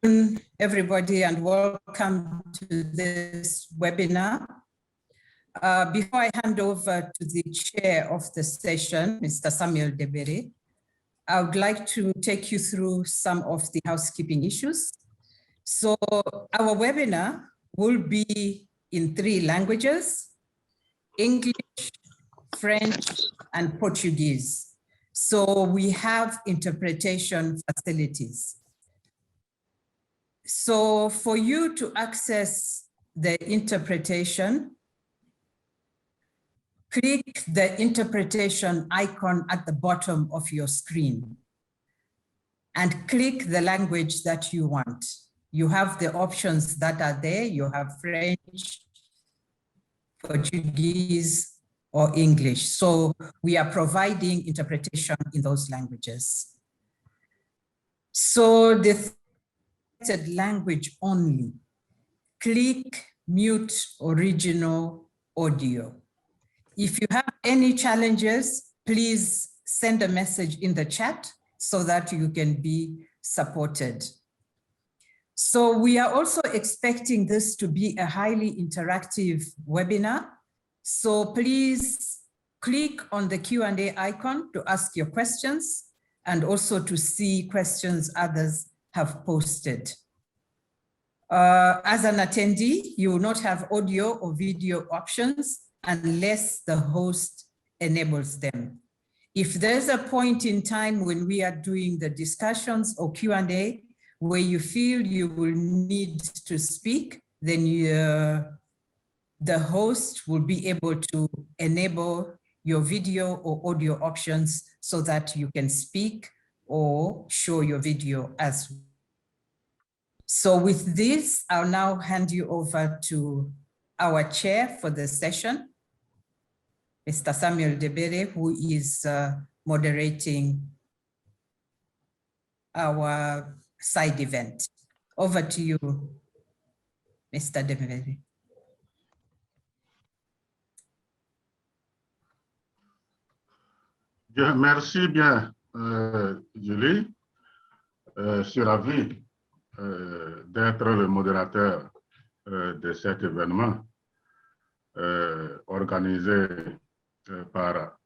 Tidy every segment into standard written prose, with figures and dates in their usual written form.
Everybody, and welcome to this webinar. Before I hand over to the chair of the session, Mr. Samuel Debere, I would like to take you through some of the housekeeping issues. So our webinar will be in 3 languages: English, French, and Portuguese. So we have interpretation facilities. So for you to access the interpretation, click the interpretation icon at the bottom of your screen and click the language that you want. You have the options that are there. You have French, Portuguese, or English. So we are providing interpretation in those languages. So the language only, click mute original audio. If you have any challenges, please send a message in the chat so that you can be supported. So we are also expecting this to be a highly interactive webinar. So please click on the Q&A icon to ask your questions and also to see questions others have posted. As an attendee, you will not have audio or video options unless the host enables them. If there's a point in time when we are doing the discussions or Q&A where you feel you will need to speak, then the host will be able to enable your video or audio options so that you can speak or show your video as well. So with this, I'll now hand you over to our chair for the session, Mr. Samuel Debere, who is moderating our side event. Over to you, Mr. Debere. Bien, merci bien, Julie. Je suis ravi d'être le modérateur de cet événement organisé par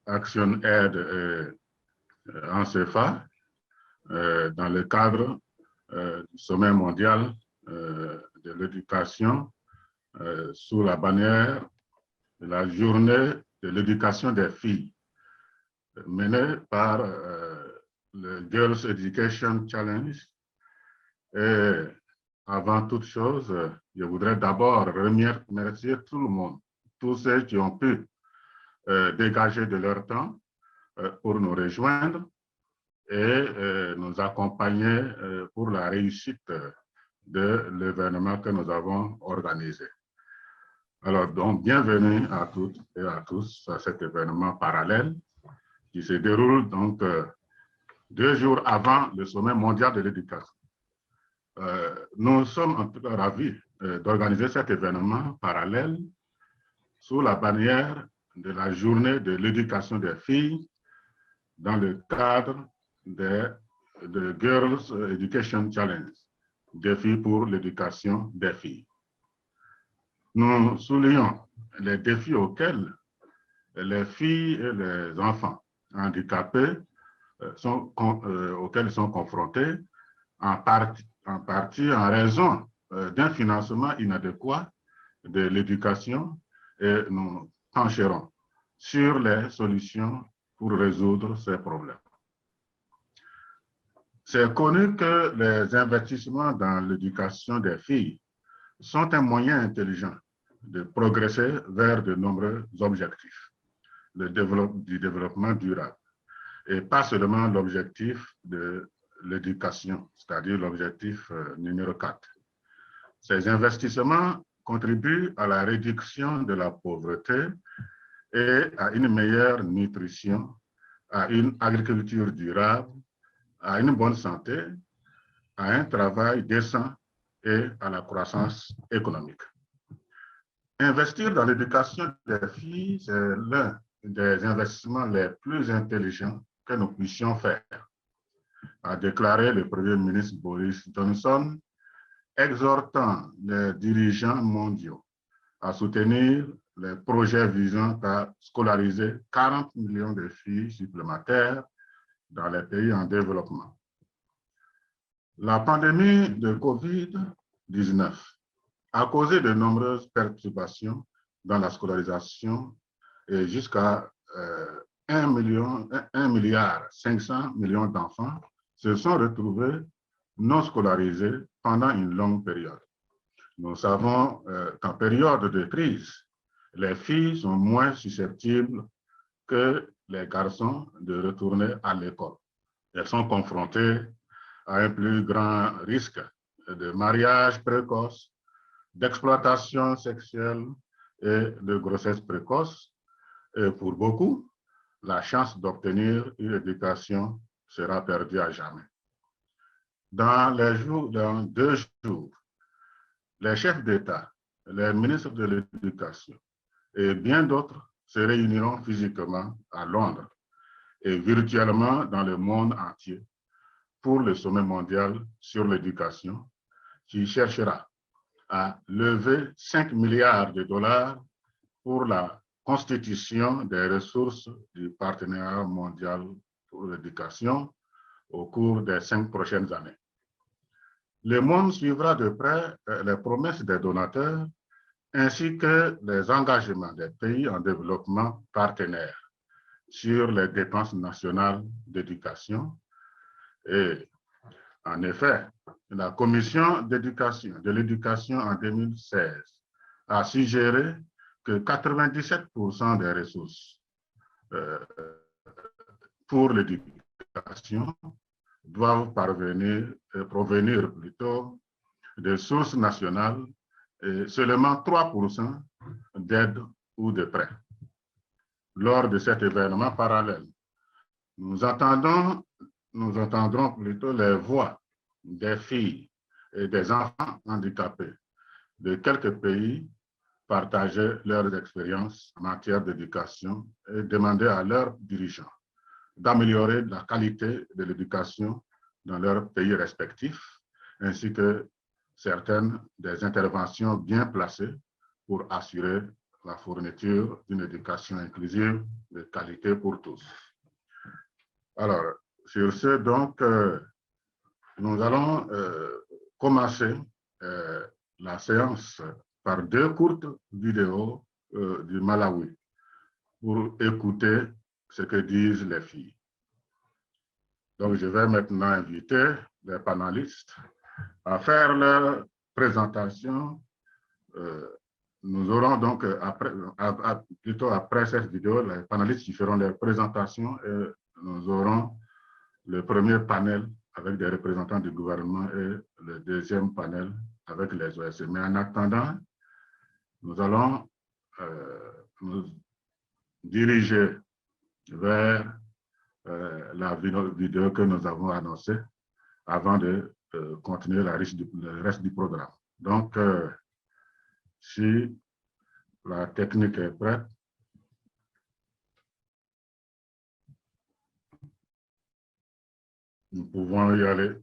Action Aid en CFA dans le cadre du sommet mondial de l'éducation sous la bannière de la journée de l'éducation des filles menée par le Girls Education Challenge. Et avant toute chose, je voudrais d'abord remercier tout le monde, tous ceux qui ont pu dégager de leur temps pour nous rejoindre et nous accompagner pour la réussite de l'événement que nous avons organisé. Alors, donc, bienvenue à toutes et à tous à cet événement parallèle qui se déroule donc 2 jours avant le sommet mondial de l'éducation. Nous sommes en tout cas ravis d'organiser cet événement parallèle sous la bannière de la journée de l'éducation des filles dans le cadre de Girls Education Challenge, défi pour l'éducation des filles. Nous soulignons les défis auxquels les filles et les enfants handicapés auxquels ils sont confrontés, en partie en raison d'un financement inadéquat de l'éducation, et nous pencherons sur les solutions pour résoudre ces problèmes. C'est connu que les investissements dans l'éducation des filles sont un moyen intelligent de progresser vers de nombreux objectifs du développement durable, et pas seulement l'objectif de l'éducation, c'est-à-dire l'objectif numéro 4. Ces investissements contribuent à la réduction de la pauvreté et à une meilleure nutrition, à une agriculture durable, à une bonne santé, à un travail décent et à la croissance économique. Investir dans l'éducation des filles, c'est l'un des investissements les plus intelligents que nous puissions faire. a déclaré le Premier ministre Boris Johnson, exhortant les dirigeants mondiaux à soutenir les projets visant à scolariser 40 millions de filles supplémentaires dans les pays en développement. La pandémie de COVID-19 a causé de nombreuses perturbations dans la scolarisation et jusqu'à 1,5 milliard d'enfants se sont retrouvés non scolarisés pendant une longue période. Nous savons qu'en période de crise, les filles sont moins susceptibles que les garçons de retourner à l'école. Elles sont confrontées à un plus grand risque de mariage précoce, d'exploitation sexuelle et de grossesse précoce. Et pour beaucoup, la chance d'obtenir une éducation sera perdue à jamais. Dans 2 jours, les chefs d'État, les ministres de l'Éducation et bien d'autres se réuniront physiquement à Londres et virtuellement dans le monde entier pour le sommet mondial sur l'éducation qui cherchera à lever 5 milliards de dollars pour la constitution des ressources du partenariat mondial pour l'éducation au cours des 5 prochaines années. Le monde suivra de près les promesses des donateurs ainsi que les engagements des pays en développement partenaires sur les dépenses nationales d'éducation. Et en effet, la Commission de l'éducation en 2016 a suggéré que 97% des ressources pour l'éducation doivent provenir plutôt de sources nationales et seulement 3% d'aide ou de prêts. Lors de cet événement parallèle, nous entendrons plutôt les voix des filles et des enfants handicapés de quelques pays partager leurs expériences en matière d'éducation et demander à leurs dirigeants d'améliorer la qualité de l'éducation dans leurs pays respectifs, ainsi que certaines des interventions bien placées pour assurer la fourniture d'une éducation inclusive de qualité pour tous. Alors, sur ce, donc, nous allons commencer la séance par 2 courtes vidéos du Malawi pour écouter ce que disent les filles. Donc, je vais maintenant inviter les panélistes à faire leur présentation. Nous aurons donc, plutôt après cette vidéo, les panélistes qui feront leur présentation et nous aurons le premier panel avec des représentants du gouvernement et le deuxième panel avec les OSC. Mais en attendant, nous allons nous diriger vers la vidéo que nous avons annoncée avant de continuer le reste du programme. Donc, si la technique est prête, nous pouvons y aller.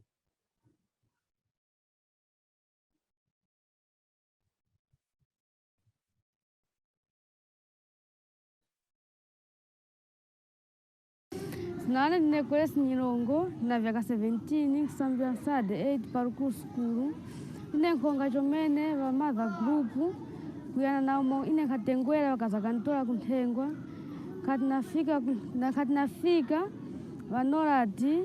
Nane ninekwesi Nyirongo na vyaka 17 kusambia sade 8 parkour skulu inenkonga chomene va mother group kuyana naumo inekatengwela wakazakantola kuthengwa kati nafika vanorati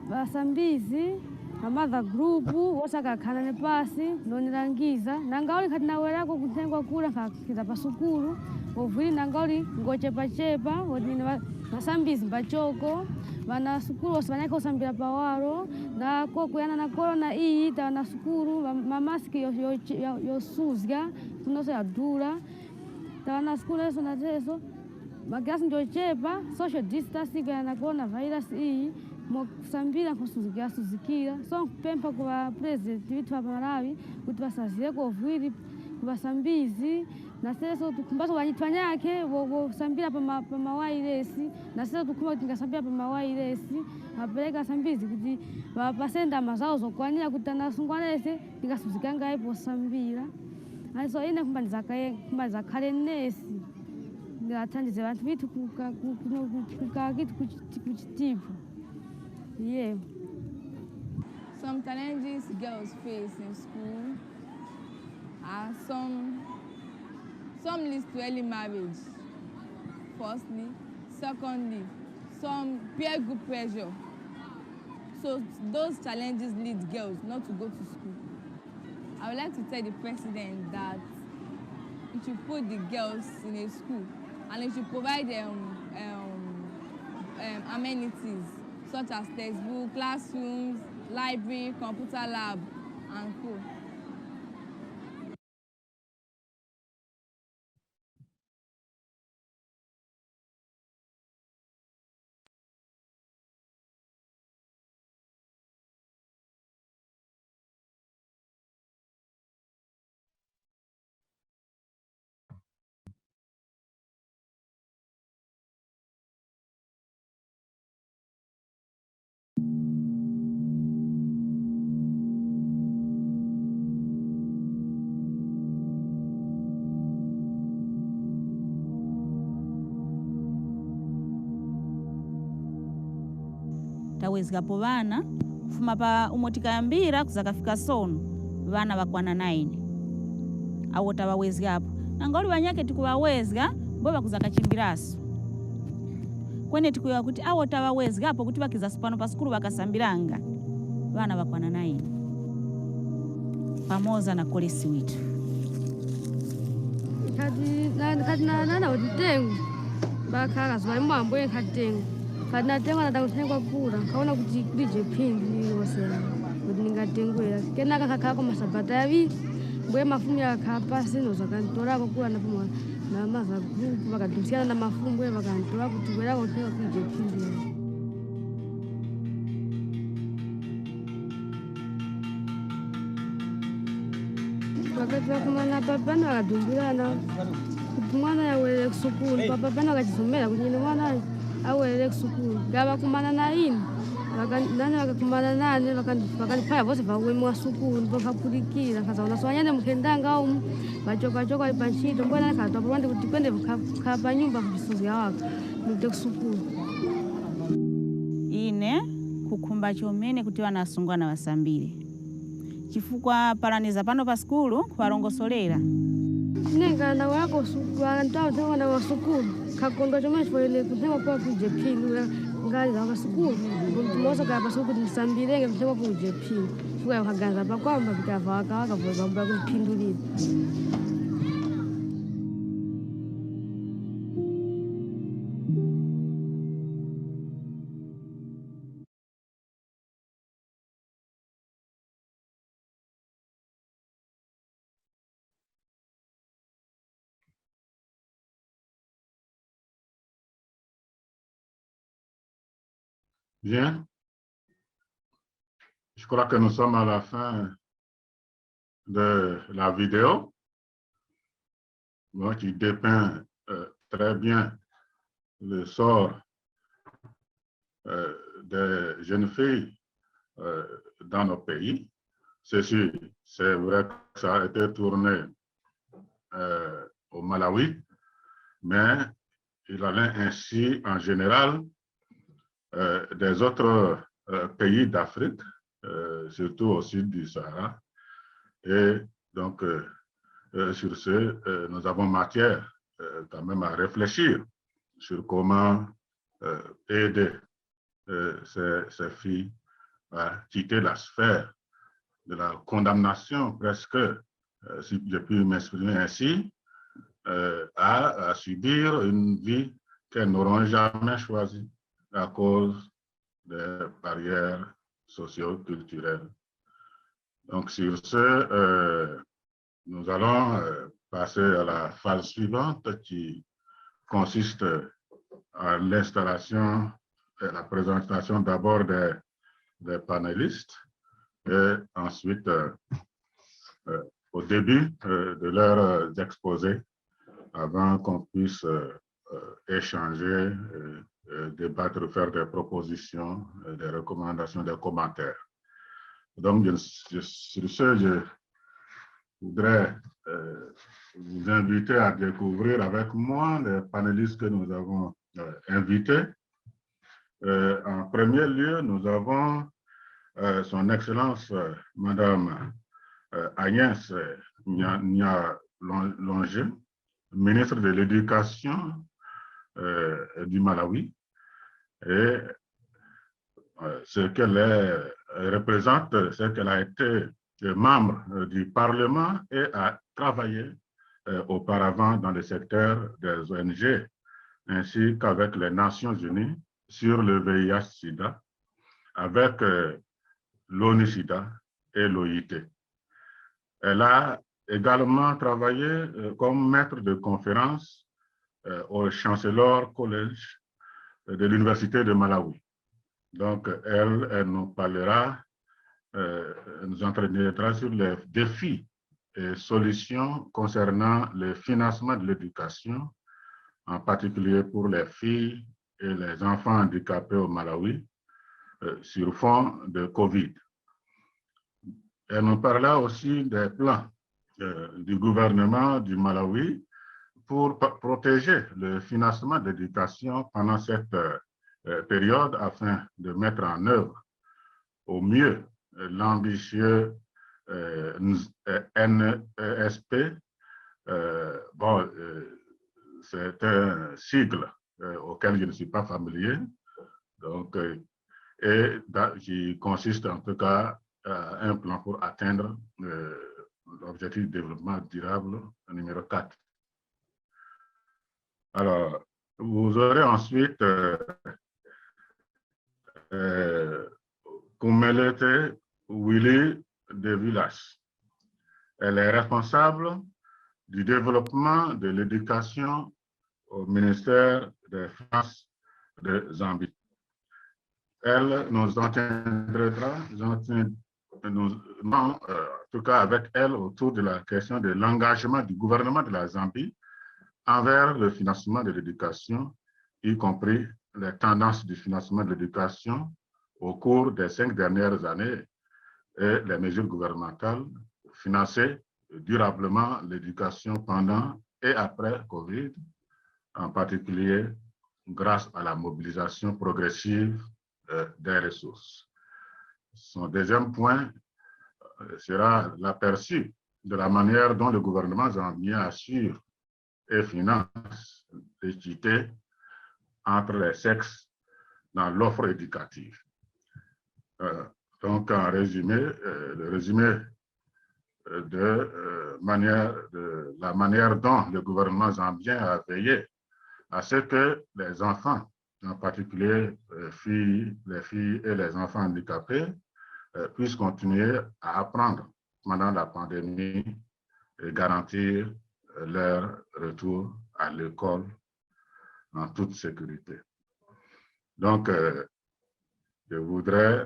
vasambizi va mother group wosakakhanane pasi nonilangiza nangauli kati nawerako kuthengwa kula nkakiza pa sukulu ovuli nangauli ngochepachepa wodini vasambizi mbachoko vana sukulu wose vanyake usambira pawaro nako kuyana na korona iyi tavana sukulu mamaski yosuzga kunoso yadula tavana sukulu eso nateso magasi ndiochepa social distance kuyana na korona virus iyi mokusambira nkusuzikira so nkupempha kuva president vitu va Malawi kuti vasazireko ovwiri kubasambizi na sasa tukumbaso wanyitwanyake sambira pa mawairesi na sasa tukuma tingasambira pa mawairesi apeleka sambizi kuti pasenda mazao zokwanira kuti anasungwanese tingasuzikanga ipo sambira so ine kumaliza khale nesi ngathandize vanthu vithu kukakitu kuchitipo. Yeah. Some challenges girls face in school are some leads to early marriage, firstly. Secondly, some peer group pressure. So those challenges lead girls not to go to school. I would like to tell the president that he should put the girls in a school and he should provide amenities such as textbook, classrooms, library, computer lab, and co. tawezgapo vana kufuma pa umotikayambira kuzakafika sono vana vakwana 9 awo tawawezgapo nangauli vanyake tikuwawezga mbo vakuzakachimbiraso kwene tikuyewa kuti awo tawawezgapo kuti vakizaso pano pa sukulu vakasambiranga vana vakwana 9 pamoza na kolesi witu kati nana utitengu bakhala zwali mwambo yenkhatengu kati natenga natakutengwa kula kaona kuti kulije phindi wosera kuti ningatengwera kenaka kakhalako masabata yaviri mbwe mafumu yakakhala pasi nozakantolako kula napomwa na maza grupu vakadumsiyana na mafumu mbwe vakantola kuti bwerako kutenga kulije phindi wakati vakumana papano vakadumbirana kuti mwana yawelele kusukulu papapano vakachisomera kuti ine mwana awelele kusukulu ngavakumana na ine nane vakakumana nane vakandiphaya vose vawemi wa sukulu vakapurikira kazaona swanyane mukhendanga umu vachokachoka ali pantchito mbwe nane khatwapolwande kuti kwende khala pa nyumba kumisozi yawaka mute kusukulu ine kukhumba chomene kuti vana asungwana vasambire chifukwa palaniza pano pa sukulu kuwarongosolera nenga na wako sukulu na wa sukulu kakondo chomwe chifoyele kutenga kwa kuje phini ngali za sukulu mtumoso kaya pa sukulu nisambirenge kutenga kuje phini fuka ukaganza pa kwamba vikava wakavoza mba kuphindulira Bien. Je crois que nous sommes à la fin de la vidéo qui dépeint très bien le sort des jeunes filles dans nos pays. Ceci, c'est vrai que ça a été tourné au Malawi, mais il en est ainsi en général des autres pays d'Afrique, surtout au sud du Sahara. Et donc, sur ce, nous avons matière quand même à réfléchir sur comment aider ces filles à quitter la sphère de la condamnation, presque, si je puis m'exprimer ainsi, à subir une vie qu'elles n'auront jamais choisie à cause des barrières socio-culturelles. Donc, sur ce, nous allons passer à la phase suivante qui consiste à l'installation et la présentation d'abord des panélistes et ensuite au début de leurs exposés avant qu'on puisse échanger, débattre, faire des propositions, des recommandations, des commentaires. Donc, sur ce, je voudrais vous inviter à découvrir avec moi les panélistes que nous avons invités. En premier lieu, nous avons son Excellence Madame Agnès Nya-Longer, ministre de l'Éducation du Malawi. Et ce qu'elle représente, c'est qu'elle a été membre du Parlement et a travaillé auparavant dans le secteur des ONG, ainsi qu'avec les Nations Unies sur le VIH-Sida, avec l'ONU-Sida et l'OIT. Elle a également travaillé comme maître de conférence au Chancellor College de l'Université de Malawi. Donc, elle nous parlera, nous entraînera sur les défis et solutions concernant le financement de l'éducation, en particulier pour les filles et les enfants handicapés au Malawi, sur fond de Covid. Elle nous parlera aussi des plans du gouvernement du Malawi pour protéger le financement de l'éducation pendant cette période afin de mettre en œuvre au mieux l'ambitieux NESP. C'est un sigle auquel je ne suis pas familier, donc, qui consiste en tout cas à un plan pour atteindre l'objectif de développement durable numéro 4. Alors, vous aurez ensuite Kumelete Willy de Villas. Elle est responsable du développement de l'éducation au ministère des Finances de Zambie. Elle nous entretiendra, en tout cas avec elle, autour de la question de l'engagement du gouvernement de la Zambie envers le financement de l'éducation, y compris les tendances du financement de l'éducation au cours des 5 dernières années et les mesures gouvernementales financer durablement l'éducation pendant et après Covid, en particulier grâce à la mobilisation progressive des ressources. Son deuxième point sera l'aperçu de la manière dont le gouvernement zambien assure et finance l'équité entre les sexes dans l'offre éducative. Donc, en résumé, le résumé de la manière dont le gouvernement zambien a veillé à ce que les enfants, en particulier les filles et les enfants handicapés, puissent continuer à apprendre pendant la pandémie et garantir leur retour à l'école en toute sécurité. Donc, je voudrais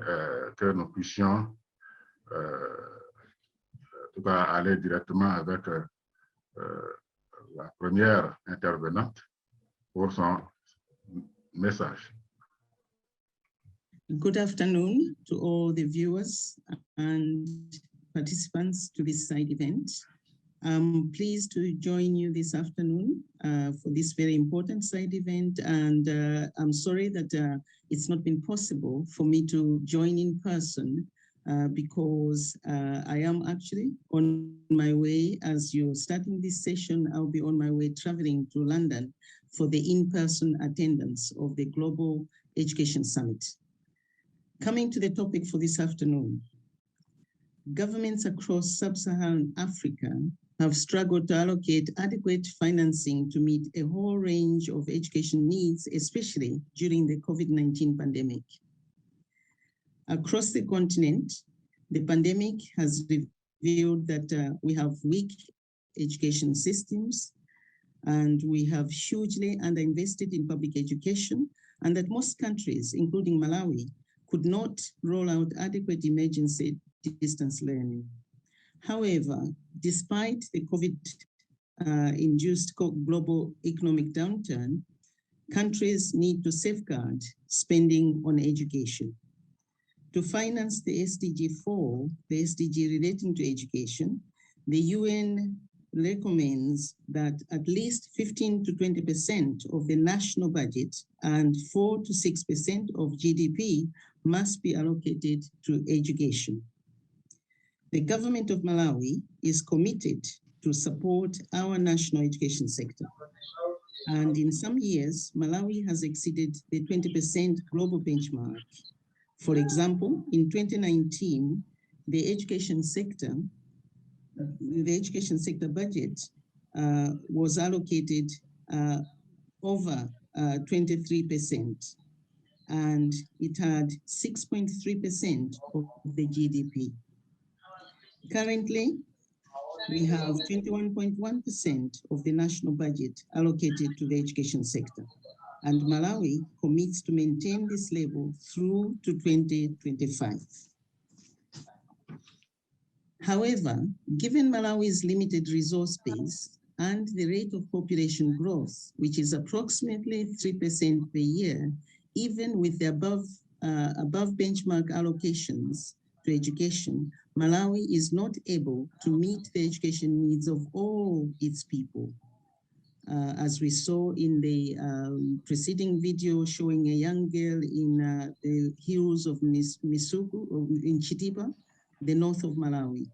que nous puissions en tout cas aller directement avec la première intervenante pour son message. Good afternoon to all the viewers and participants to this side event. I'm pleased to join you this afternoon for this very important side event, and I'm sorry that it's not been possible for me to join in person because I am actually on my way. As you're starting this session, I'll be on my way traveling to London for the in-person attendance of the Global Education Summit. Coming to the topic for this afternoon, governments across sub-Saharan Africa have struggled to allocate adequate financing to meet a whole range of education needs, especially during the COVID-19 pandemic. Across the continent, the pandemic has revealed that we have weak education systems, and we have hugely underinvested in public education, and that most countries, including Malawi, could not roll out adequate emergency distance learning. However, despite the COVID-induced global economic downturn, countries need to safeguard spending on education. To finance the SDG 4, the SDG relating to education, the UN recommends that at least 15 to 20% of the national budget and 4 to 6% of GDP must be allocated to education. The government of Malawi is committed to support our national education sector. And in some years, Malawi has exceeded the 20% global benchmark. For example, in 2019, the education sector budget was allocated over 23%, and it had 6.3% of the GDP. Currently, we have 21.1% of the national budget allocated to the education sector, and Malawi commits to maintain this level through to 2025. However, given Malawi's limited resource base and the rate of population growth, which is approximately 3% per year, even with the above benchmark allocations to education, Malawi is not able to meet the education needs of all its people. As we saw in the preceding video showing a young girl in the hills of Misuku in Chitipa, the north of Malawi.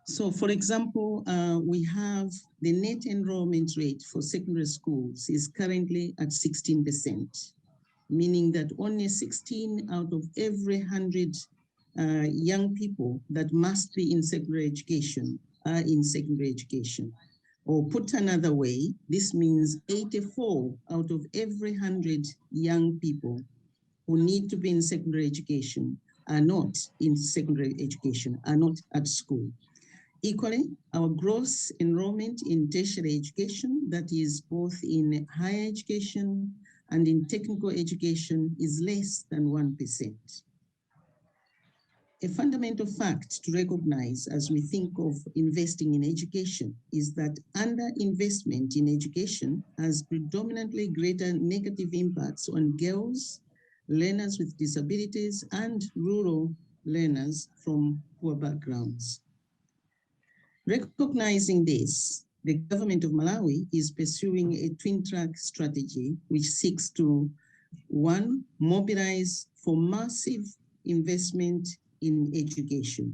So for example, we have the net enrollment rate for secondary schools is currently at 16%, meaning that only 16 out of every 100 young people that must be in secondary education are in secondary education. Or put another way, this means 84 out of every 100 young people who need to be in secondary education are not in secondary education, are not at school. Equally, our gross enrollment in tertiary education, that is both in higher education and in technical education, is less than 1%. A fundamental fact to recognize as we think of investing in education is that underinvestment in education has predominantly greater negative impacts on girls, learners with disabilities, and rural learners from poor backgrounds. Recognizing this, the government of Malawi is pursuing a twin-track strategy which seeks to, one, mobilize for massive investment in education.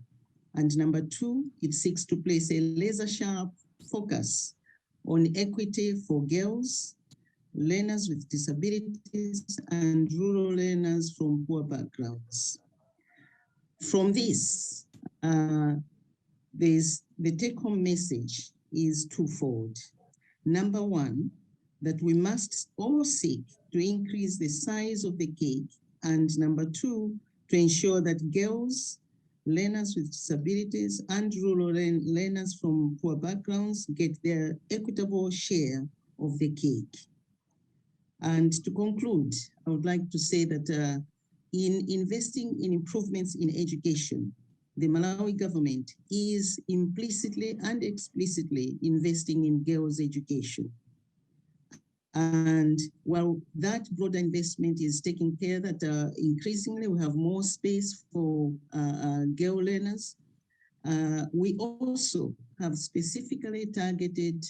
And number two, it seeks to place a laser-sharp focus on equity for girls, learners with disabilities, and rural learners from poor backgrounds. From this, the take-home message is twofold. Number one, that we must all seek to increase the size of the cake, and number two, to ensure that girls, learners with disabilities, and rural learners from poor backgrounds get their equitable share of the cake. And to conclude, I would like to say that in investing in improvements in education, the Malawi government is implicitly and explicitly investing in girls' education. And while that broader investment is taking care that increasingly we have more space for girl learners, we also have specifically targeted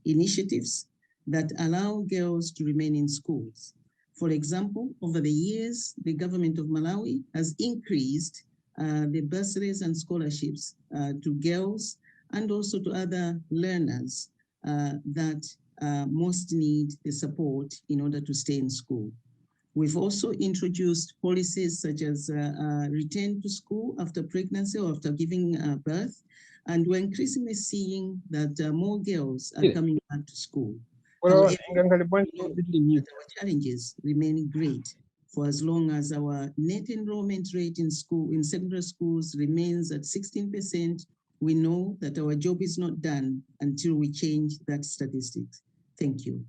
initiatives that allow girls to remain in schools. For example, over the years, the government of Malawi has increased the bursaries and scholarships to girls and also to other learners that most need the support in order to stay in school. We've also introduced policies such as return to school after pregnancy or after giving birth, and we're increasingly seeing that more girls are coming back to school. However, our challenges remain great for as long as our net enrollment rate in secondary schools remains at 16%. We know that our job is not done until we change that statistics. Thank you.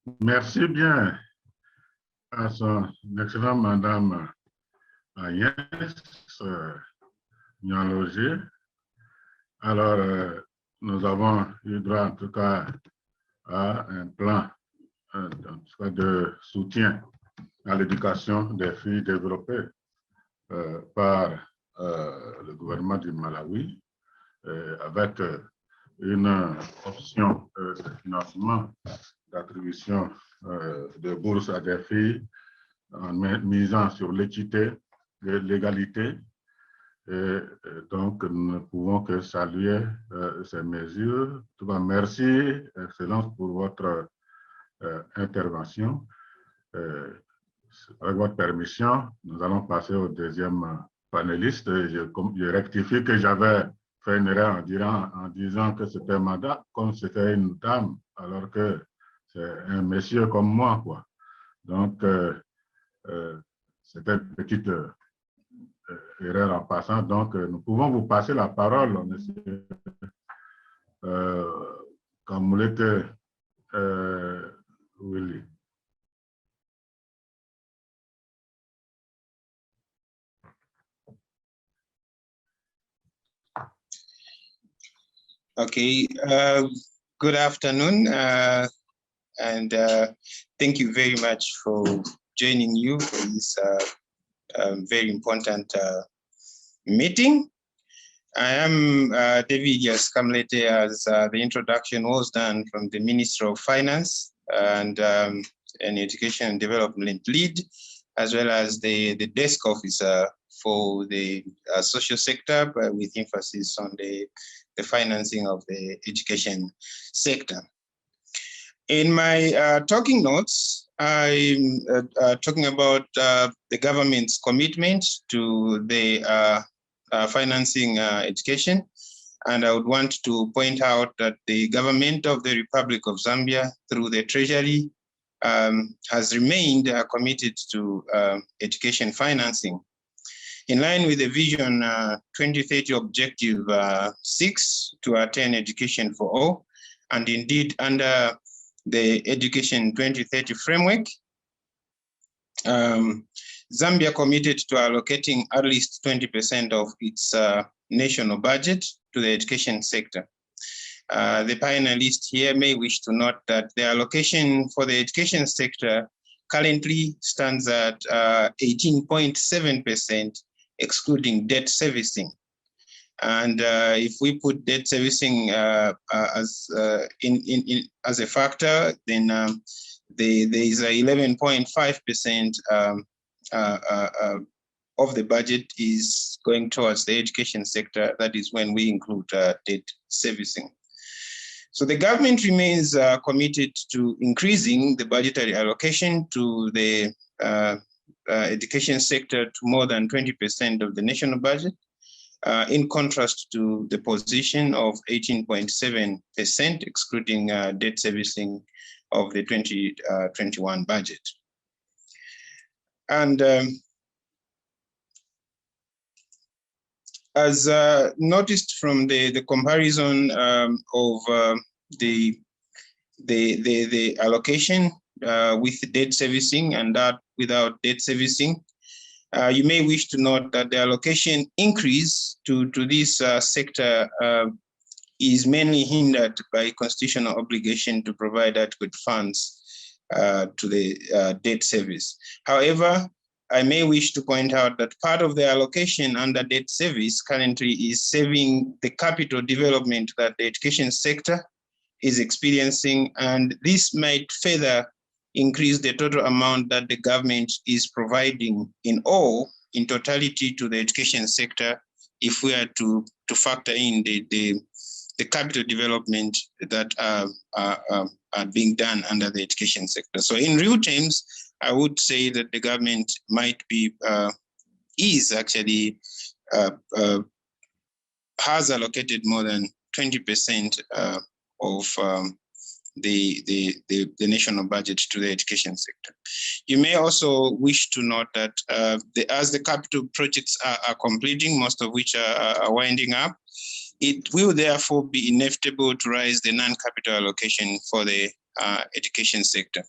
Merci bien à son excellente Madame Agnès Nialogé. Alors, nous avons eu droit en tout cas à un plan de soutien à l'éducation des filles développé par le gouvernement du Malawi avec une option de financement d'attribution de bourses à des filles en misant sur l'équité et l'égalité. Et donc, nous ne pouvons que saluer ces mesures. Tout cas, merci, Excellence, pour votre intervention. Avec votre permission, nous allons passer au deuxième panéliste. Je rectifie que j'avais fait une erreur en disant que c'était madame, comme c'était une dame, alors que c'est un monsieur comme moi, quoi. Donc, c'était une petite erreur en passant. Donc, nous pouvons vous passer la parole, monsieur Kamuleke Willy. Okay, good afternoon, and thank you very much for joining you for this very important meeting. I am David Kamlete, as the introduction was done, from the Ministry of Finance and an Education and Development lead, as well as the desk officer for the social sector, with emphasis on the financing of the education sector. In my talking notes, I'm talking about the government's commitment to the financing education. And I would want to point out that the government of the Republic of Zambia, through the Treasury, has remained committed to education financing. In line with the Vision 2030 Objective 6, to attain education for all, and indeed under the Education 2030 framework, Zambia committed to allocating at least 20% of its national budget to the education sector. The panelists here may wish to note that the allocation for the education sector currently stands at 18.7%, excluding debt servicing. And if we put debt servicing as a factor, then there is a 11.5% of the budget is going towards the education sector. That is when we include debt servicing. So the government remains committed to increasing the budgetary allocation to the education sector to more than 20% of the national budget, in contrast to the position of 18.7%, excluding debt servicing of the 2021 budget. And as noticed from the comparison of the allocation with debt servicing and that without debt servicing, you may wish to note that the allocation increase to this sector is mainly hindered by constitutional obligation to provide adequate funds to the debt service. However, I may wish to point out that part of the allocation under debt service currently is saving the capital development that the education sector is experiencing, and this might further increase the total amount that the government is providing in totality to the education sector if we are to factor in the capital development that are being done under the education sector. So in real terms, I would say that the government might be, is actually, has allocated more than 20% of the national budget to the education sector. You may also wish to note that as the capital projects are completing, most of which are winding up, it will therefore be inevitable to raise the non-capital allocation for the education sector.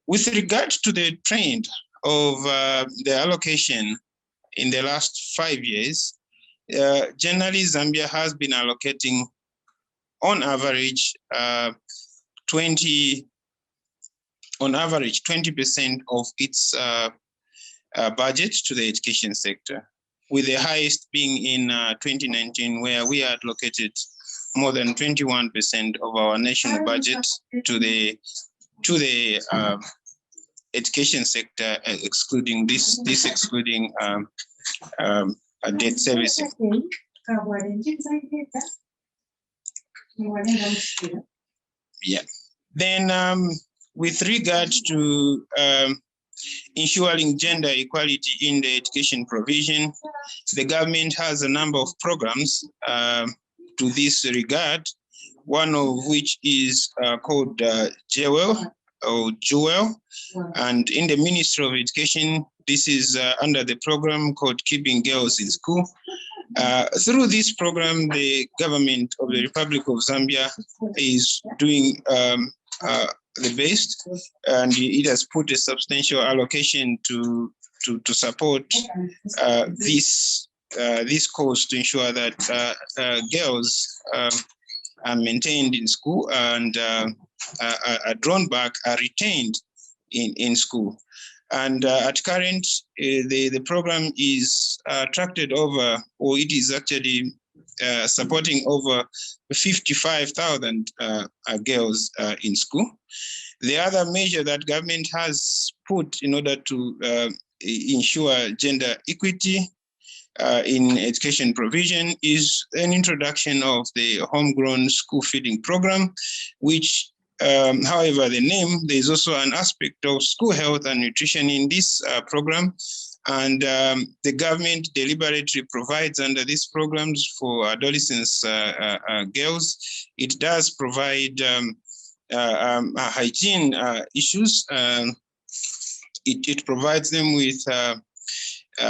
With regard to the trend of the allocation in the last 5 years, generally Zambia has been allocating on average 20% of its budget to the education sector, with the highest being in 2019, where we had allocated more than 21% of our national budget to the education sector, excluding excluding debt servicing. Yeah. Then, with regard to ensuring gender equality in the education provision, the government has a number of programs to this regard, one of which is called Jewel or Jewel, and in the Ministry of Education, this is under the program called Keeping Girls in School. Through this program, the government of the Republic of Zambia is doing the best, and it has put a substantial allocation to support this cause, to ensure that girls are maintained in school and are drawn back, are retained in school. And at current, the program is attracted over, or it is actually supporting over 55,000 girls in school. The other measure that government has put in order to ensure gender equity in education provision is an introduction of the homegrown school feeding program, which however the name, there is also an aspect of school health and nutrition in this program. And the government deliberately provides under these programs for adolescents, girls. It does provide hygiene issues. It provides them with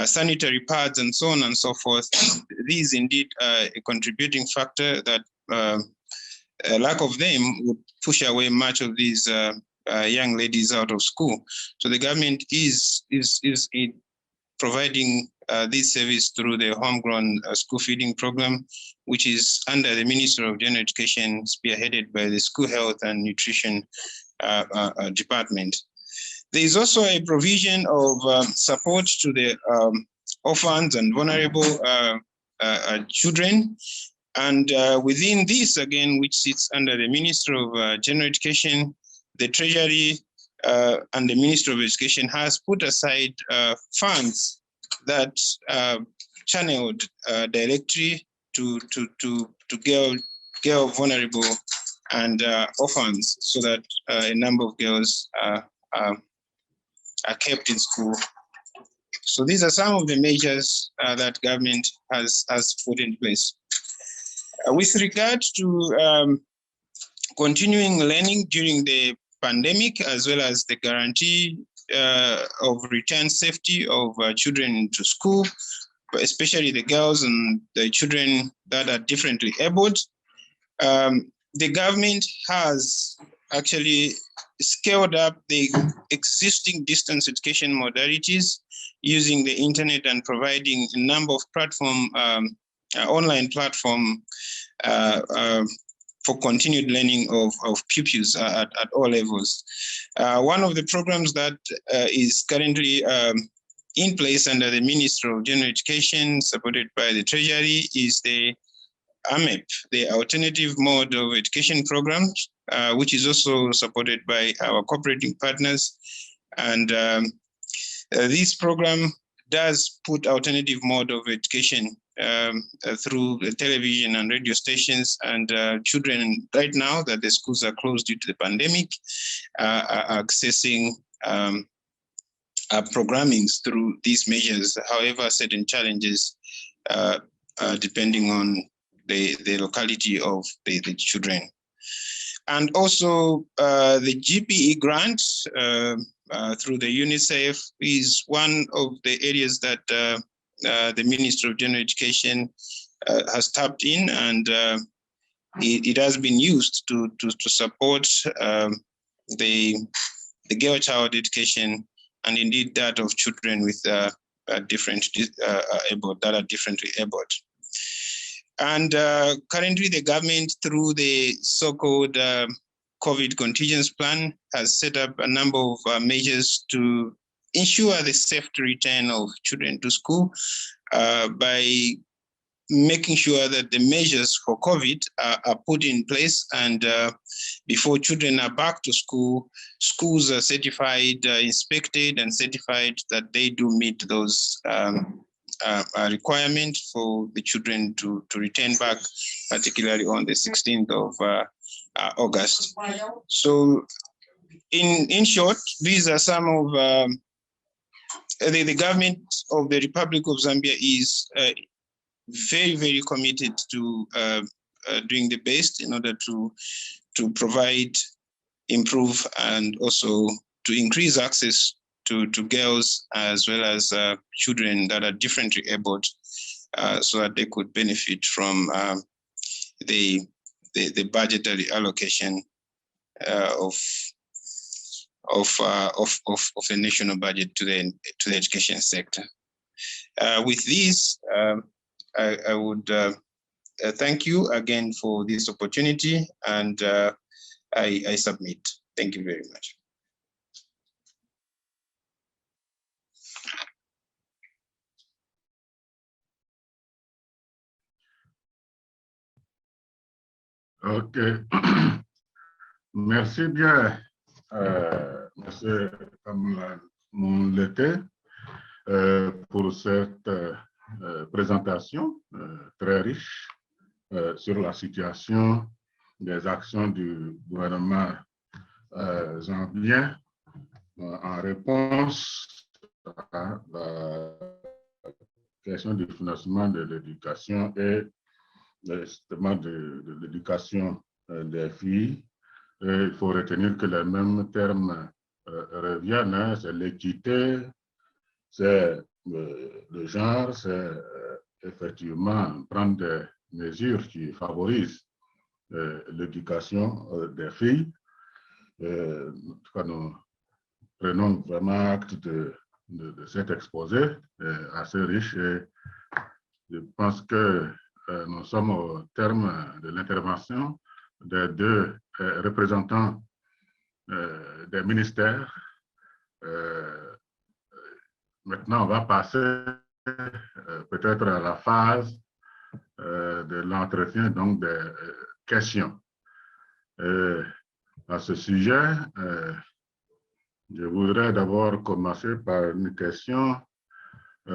sanitary pads and so on and so forth. These indeed a contributing factor that a lack of them would push away much of these young ladies out of school. So the government is providing this service through the homegrown school feeding program, which is under the Ministry of General Education, spearheaded by the School Health and Nutrition Department. There is also a provision of support to the orphans and vulnerable children. And within this, again, which sits under the Ministry of General Education, the Treasury and the Ministry of Education has put aside funds that channeled directly to girl vulnerable and orphans, so that a number of girls are kept in school. So these are some of the measures that government has put in place. With regard to continuing learning during the pandemic, as well as the guarantee of return safety of children to school, especially the girls and the children that are differently abled, the government has actually scaled up the existing distance education modalities using the internet and providing a number of online platform for continued learning of pupils at all levels. One of the programs that is currently in place under the Ministry of General Education, supported by the Treasury, is the AMEP, the Alternative Mode of Education Program, which is also supported by our cooperating partners. And this program does put alternative mode of education through the television and radio stations, and children right now that the schools are closed due to the pandemic are accessing programmings through these measures. However, certain challenges depending on the locality of the children. And also the GPE grant through the UNICEF is one of the areas that the Ministry of General Education has tapped in, and it has been used to support the girl child education, and indeed that of children with differently abled. And currently the government, through the so-called COVID contingent plan, has set up a number of measures to ensure the safe return of children to school by making sure that the measures for COVID are put in place, and before children are back to school, schools are certified, inspected and certified that they do meet those requirements for the children to return back, particularly on the 16th of August. So in short, these are some of the government of the Republic of Zambia is very, very committed to doing the best in order to provide, improve, and also to increase access to girls as well as children that are differently abled, so that they could benefit from the budgetary allocation of the national budget to the education sector. With this, I would thank you again for this opportunity, and I submit. Thank you very much. Ok. Merci bien, Monsieur Moulete, pour cette présentation très riche sur la situation des actions du gouvernement zambien en réponse à la question du financement de l'éducation et justement de l'éducation des filles. Il faut retenir que les mêmes termes reviennent, hein, c'est l'équité, c'est le genre, c'est effectivement prendre des mesures qui favorisent l'éducation des filles. En tout cas, nous prenons vraiment acte de cet exposé assez riche, et je pense que nous sommes au terme de l'intervention des deux représentants des ministères. Maintenant, on va passer peut-être à la phase de l'entretien, donc des questions. À ce sujet, je voudrais d'abord commencer par une question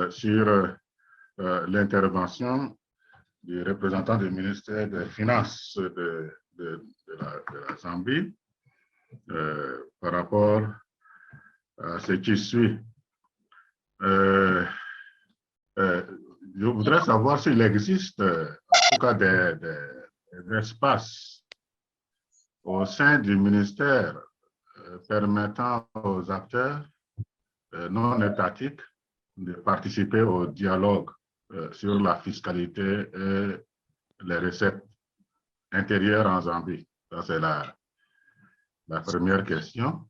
sur l'intervention du représentant du ministère des Finances de la Zambie par rapport à ce qui suit. Je voudrais savoir s'il existe en tout cas des espaces au sein du ministère permettant aux acteurs non étatiques de participer au dialogue sur la fiscalité et les recettes intérieures en Zambie. Ça, c'est la première question.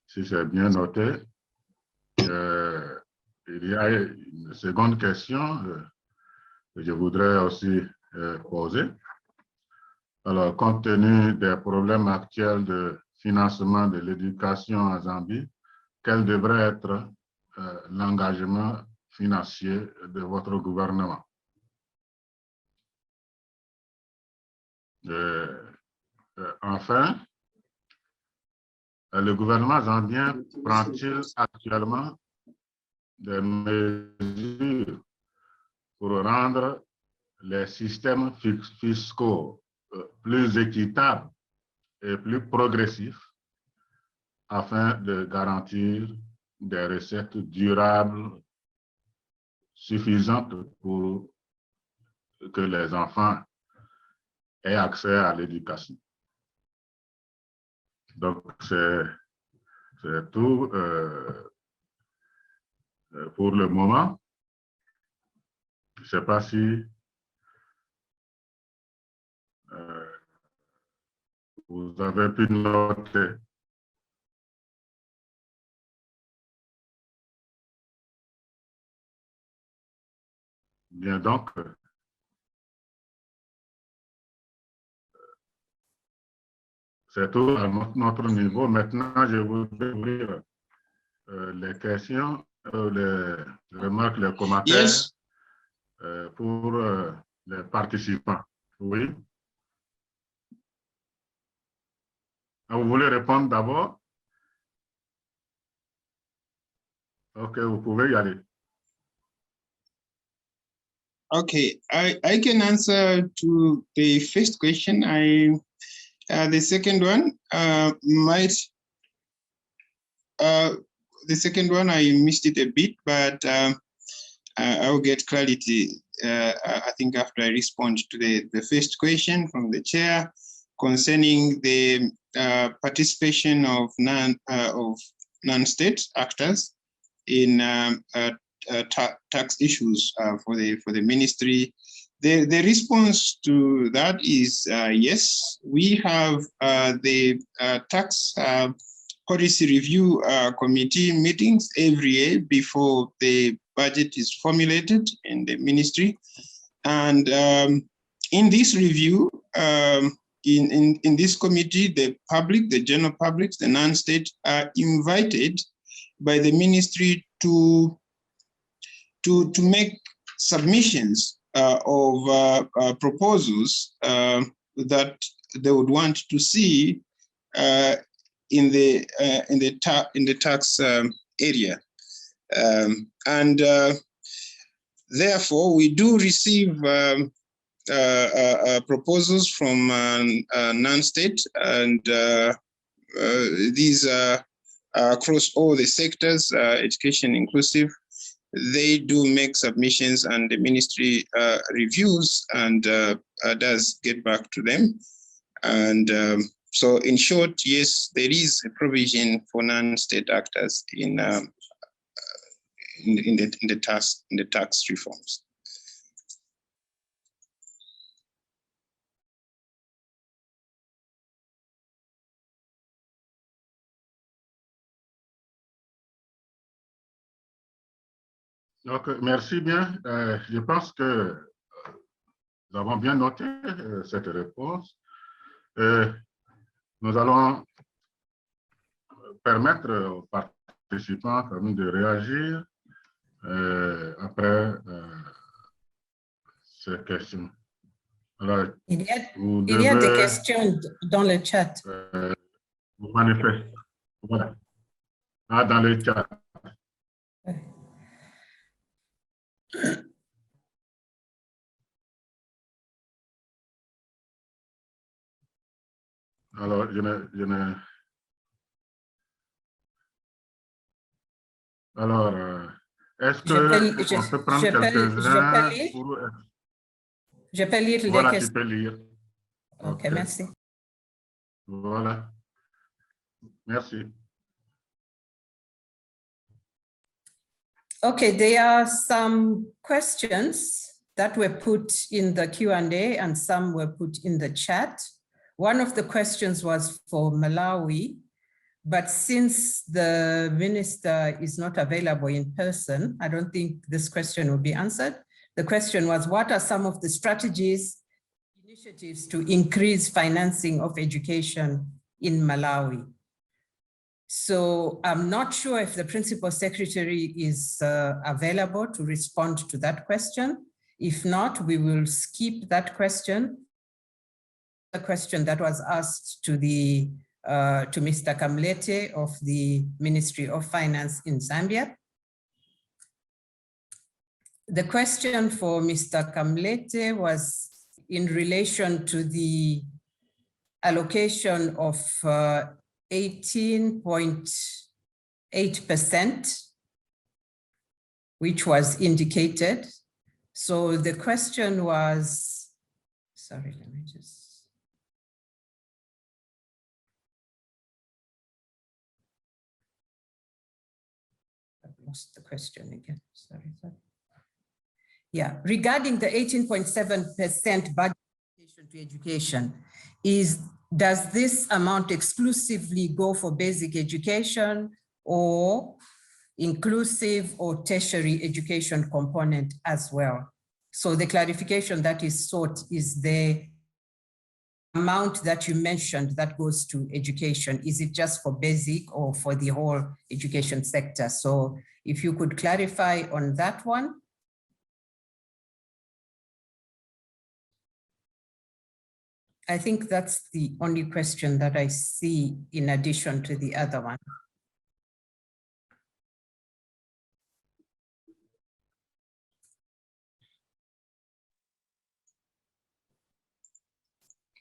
Si c'est bien noté, il y a une seconde question que je voudrais aussi poser. Alors, compte tenu des problèmes actuels de financement de l'éducation en Zambie, quel devrait être l'engagement financier de votre gouvernement? Enfin, le gouvernement zambien prend-il actuellement des mesures pour rendre les systèmes fiscaux plus équitables et plus progressifs afin de garantir des recettes durables suffisantes pour que les enfants aient accès à l'éducation? Donc, c'est tout pour le moment. Je ne sais pas si Vous avez pu noter. Bien, donc, c'est tout à notre niveau. Maintenant, je voudrais ouvrir les questions, les remarques, les commentaires. Yes. Pour les participants. Oui. Vous voulez répondre d'abord? Ok, vous pouvez y aller. Okay, I can answer to the first question. The second one the second one I missed it a bit, but I'll get clarity. I think after I respond to the first question from the chair concerning the participation of non-state actors in tax issues for the ministry. The response to that is yes. We have the tax policy review committee meetings every year before the budget is formulated in the ministry, and in this review, in this committee, the public, the general public, the non-state are invited by the ministry to make submissions of proposals that they would want to see in the tax area, and therefore we do receive proposals from non-state, and these are across all the sectors, education inclusive. They do make submissions, and the ministry reviews and does get back to them. And so, in short, yes, there is a provision for non-state actors in the tax reforms. Donc, merci bien. Je pense que nous avons bien noté cette réponse. Nous allons permettre aux participants de réagir après ces questions. Alors, il y a des questions dans le chat. Vous manifestez. Voilà. Ah, dans le chat. Alors, alors, est-ce qu'on peut prendre quelques-uns pour... Je peux lire les voilà, questions. tu peux lire. Ok, merci. Voilà. Merci. Okay, there are some questions that were put in the Q&A and some were put in the chat. One of the questions was for Malawi, but since the minister is not available in person, I don't think this question will be answered. The question was, what are some of the strategies, initiatives to increase financing of education in Malawi? So I'm not sure if the Principal Secretary is available to respond to that question. If not, we will skip that question. The question that was asked to Mr. Kamlete of the Ministry of Finance in Zambia. The question for Mr. Kamlete was in relation to the allocation of 18.8%, which was indicated. So the question was, sorry, let me just. I've lost the question again, sorry. Yeah, regarding the 18.7% budget to education, is does this amount exclusively go for basic education or inclusive or tertiary education component as well? So the clarification that is sought is the amount that you mentioned that goes to education. Is it just for basic or for the whole education sector? So if you could clarify on that one. I think that's the only question that I see in addition to the other one.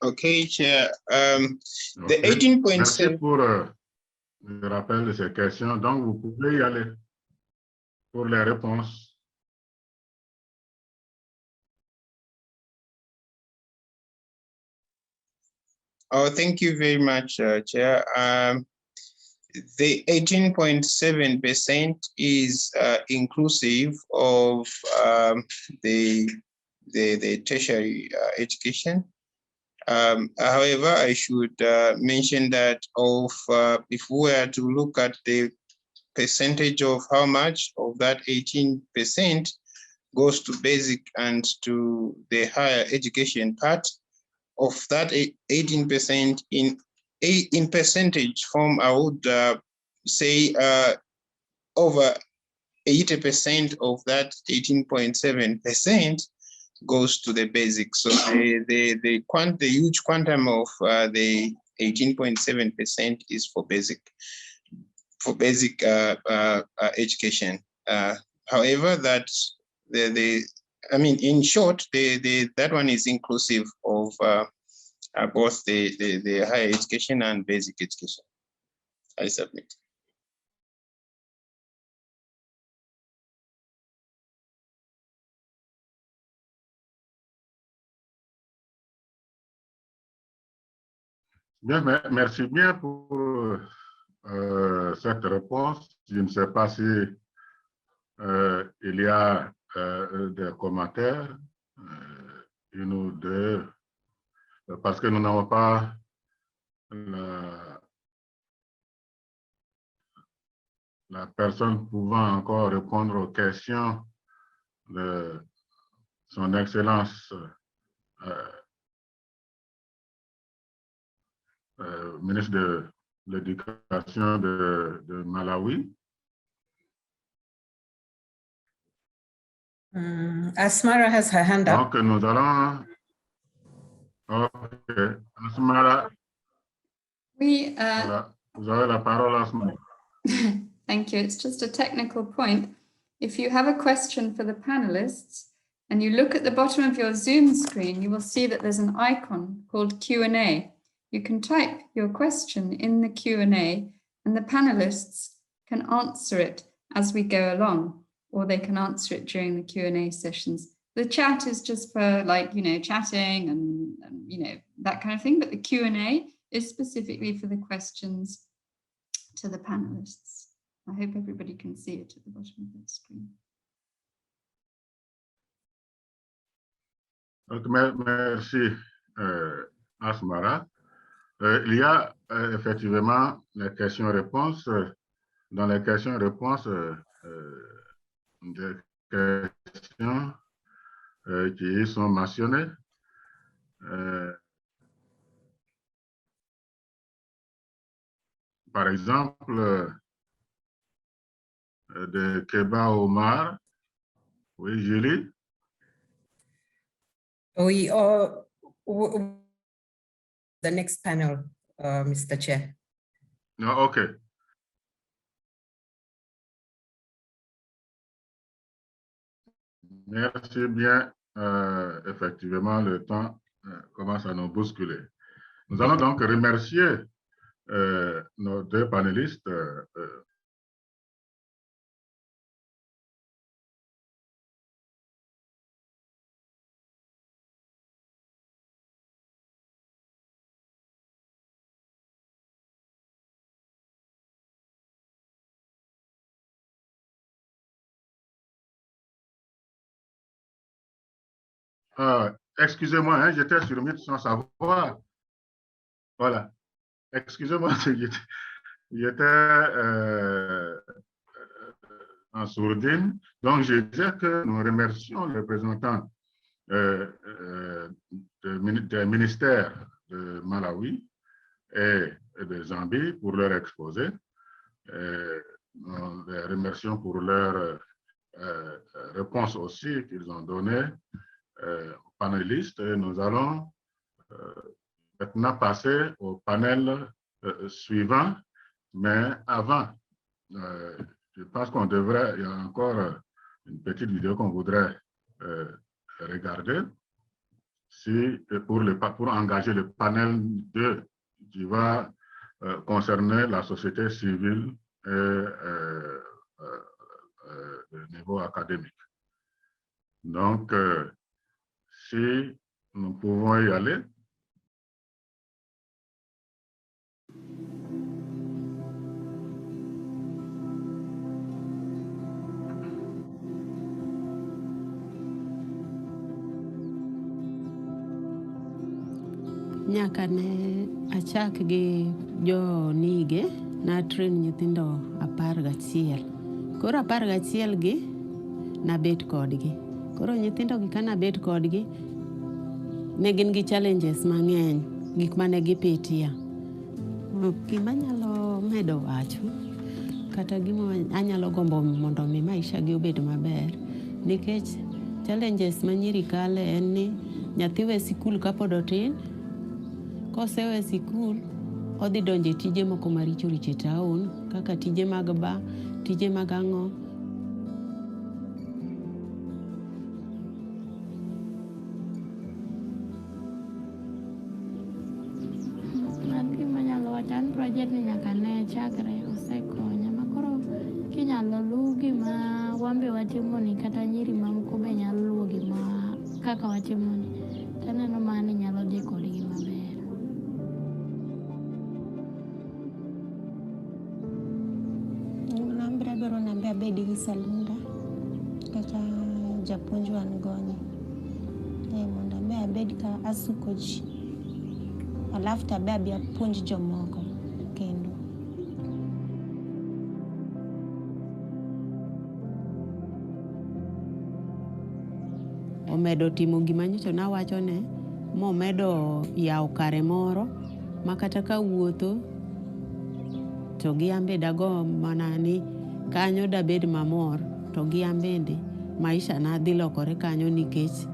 Okay, Chair. The Okay. 18.7. Merci pour le rappel de ces questions. Donc, vous pouvez y aller pour les réponses. Oh, thank you very much, Chair. The 18.7% is inclusive of the tertiary education. However, I should mention that if we were to look at the percentage of how much of that 18% goes to basic and to the higher education part, of that 18% in percentage form, I would say over 80% of that 18.7% goes to the basic. So the huge quantum of the 18.7% is for basic education. However, in short, that one is inclusive of both the higher education and basic education. I submit. Bien, merci bien pour cette réponse. Je ne sais pas si il y a des commentaires, une ou deux, parce que nous n'avons pas la personne pouvant encore répondre aux questions de son Excellence ministre de l'Éducation de Malawi. Asmara has her hand up. Donc, nous allons... Ok, Asmara. Oui, Voilà. Vous avez la parole, Asmara. thank you. It's just a technical point. If you have a question for the panelists and you look at the bottom of your Zoom screen, you will see that there's an icon called Q&A. You can type your question in the Q&A and the panelists can answer it as we go along, or they can answer it during the Q&A sessions. The chat is just for chatting and that kind of thing, but the Q&A is specifically for the questions to the panelists. I hope everybody can see it at the bottom of the screen. Merci, Asmara. Il y a effectivement les questions-réponses. Dans les questions-réponses, des questions qui sont mentionnées. Par exemple, de Keba Omar. Oui, Julie. We the next panel, Mr. Chair. No, okay. Merci bien. Effectivement, le temps commence à nous bousculer. Nous allons donc remercier nos deux panélistes. Excusez-moi, hein, j'étais sur mute sans savoir. Voilà. Excusez-moi, il était en sourdine. Donc, je disais que nous remercions les représentants des ministères de Malawi et de Zambie pour leur exposé. Nous les remercions pour leur réponse aussi qu'ils ont donnée aux panélistes. Et nous allons maintenant passer au panel suivant. Mais avant, je pense qu'on devrait, il y a encore une petite vidéo qu'on voudrait regarder pour engager le panel 2 qui va concerner la société civile et le niveau académique. Donc, si nous pouvons y aller. Nyaka ne achak gi jo nige na train nyithindo 11. Koro 11 gi na bet kodgi. Koro nyithindo gi kana bet kodgi ne gin gi challenges mang'eny, gik mane gipitia. Gima nyalo medo wacho kata gima anyalo gombo mondo mi maisha gi obed maber nikech challenges ma nyiri kale en ni nyathi we sikul kapod otin. Kosewe sikul, odhi donje tije moko maricho richo e town, kaka tije mag ba, tije mag ang'o. Gima nyalo wacho an project ni nyaka ne chakre osekonya makoro kinyalo luw gima wambe watimo ni kata nyiri mamoko be nyalo luwo gima kaka watimo ni, taneno mani nyalo dhi kodgi maber. Adwaro nambe abed gi Salunda kata japuonj wan goni mondo ambe abed ka asuko ji alafu tabe abi apuonj jomoko kendo. Omedo timo gima nyocha nawachone momedo yawo kare moro makata ka wuotho to gi ambe dago mana ni kanyo dabed mamor to gi ambende maisha na dhi lokore kanyo nikech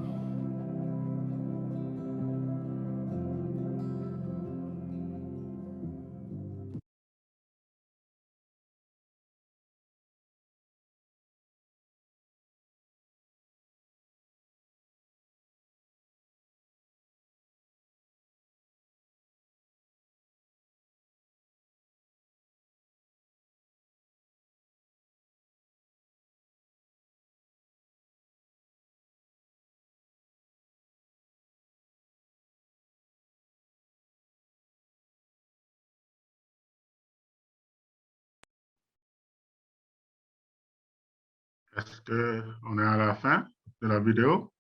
Est-ce qu'on est à la fin de la vidéo?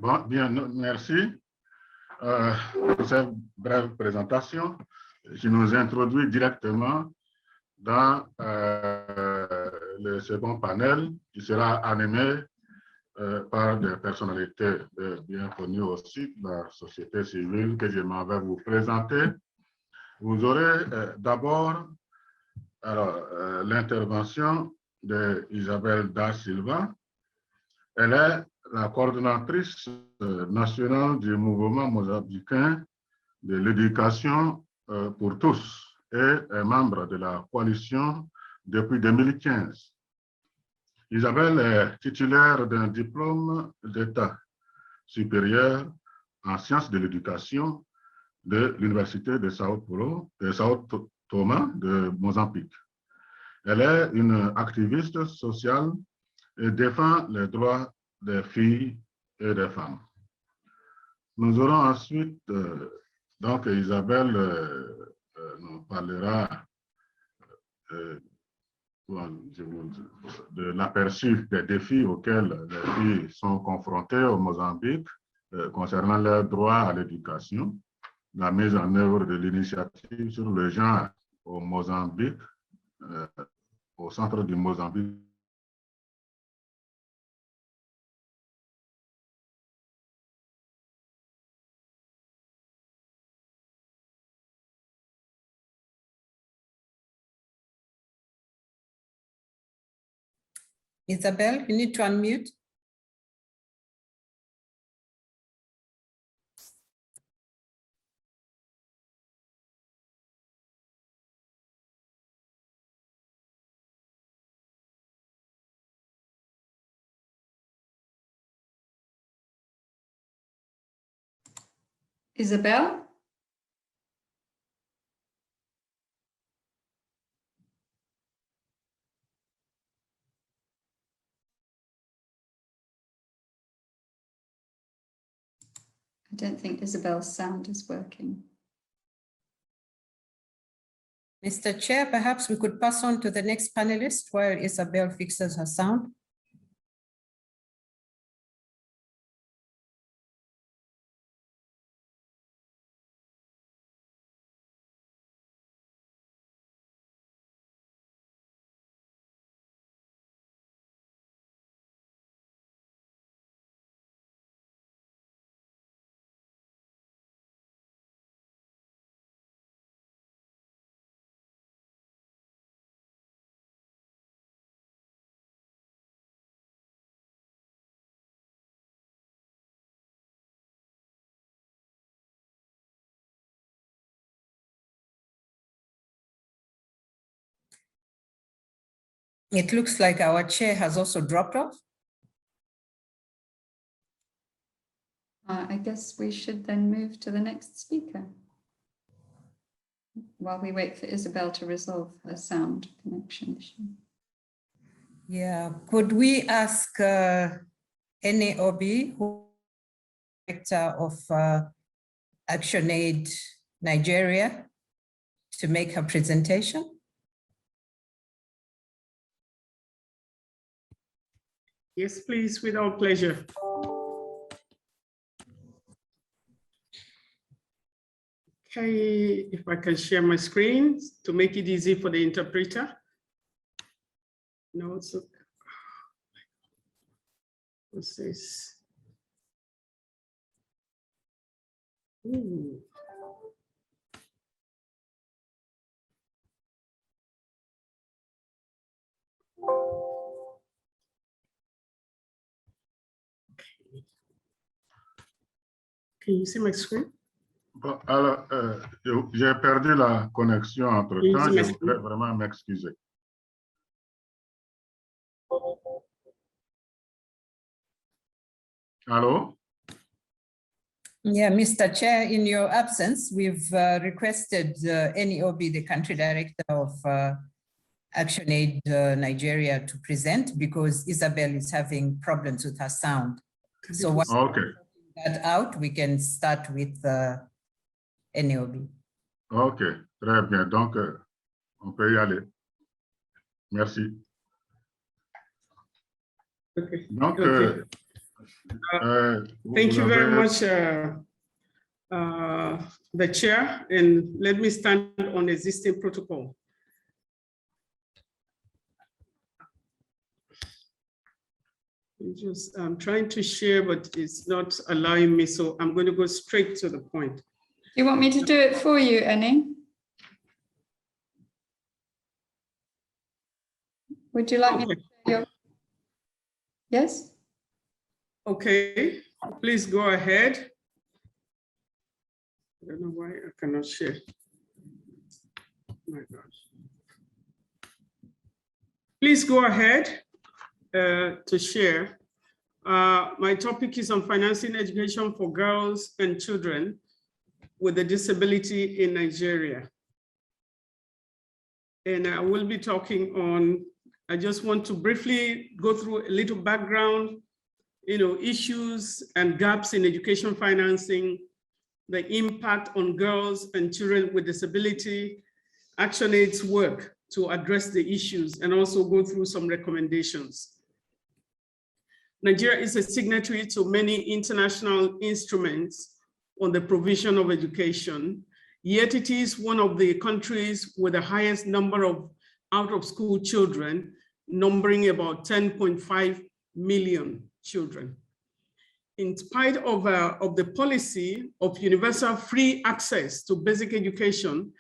Bon, bien, merci pour cette brève présentation qui nous introduit directement dans le second panel qui sera animé par des personnalités bien connues aussi de la société civile que je m'en vais vous présenter. Vous aurez d'abord l'intervention d'Isabelle Da Silva. Elle est la coordonnatrice nationale du mouvement mozambicain de l'éducation pour tous et est membre de la coalition depuis 2015. Isabelle est titulaire d'un diplôme d'État supérieur en sciences de l'éducation de l'Université de Sao Tomé de Mozambique. Elle est une activiste sociale et défend les droits des filles et des femmes. Nous aurons ensuite, donc Isabelle nous parlera de l'aperçu des défis auxquels les filles sont confrontées au Mozambique concernant leur droit à l'éducation, la mise en œuvre de l'initiative sur le genre au Mozambique, au centre du Mozambique. Isabel, you need to unmute. Isabel? I don't think Isabel's sound is working. Mr. Chair, perhaps we could pass on to the next panelist while Isabel fixes her sound. It looks like our chair has also dropped off. I guess we should then move to the next speaker while we wait for Isabel to resolve her sound connection issue. Yeah, could we ask NAOB, who is director of ActionAid Nigeria, to make her presentation? Yes, please, with all pleasure. Okay, if I can share my screen to make it easy for the interpreter. No, it's okay. What's this? Ooh. Okay. Can you see my screen? Bon, alors, j'ai perdu la connexion entre-temps, je voudrais vraiment m'excuser. Allô? Yeah, Mr. Chair, in your absence, we've requested NEOB, the country director of ActionAid Nigeria, to present because Isabel is having problems with her sound. So once we sort that out, we can start with NEOB. Ok, très bien. Donc, on peut y aller. Merci. Okay. Donc, okay. Thank you very much, the chair, and let me stand on existing protocol. I'm trying to share, but it's not allowing me, so I'm going to go straight to the point. Do you want me to do it for you, Annie? Would you like me to share your... Yes? Okay, please go ahead. I don't know why I cannot share. Oh my gosh. Please go ahead to share. My topic is on financing education for girls and children with a disability in Nigeria. And I will be talking on, I just want to briefly go through a little background, issues and gaps in education financing, the impact on girls and children with disability, ActionAid's work to address the issues, and also go through some recommendations. Nigeria is a signatory to many international instruments on the provision of education, yet it is one of the countries with the highest number of out-of-school children, numbering about 10.5 million children. In spite of the policy of universal free access to basic education,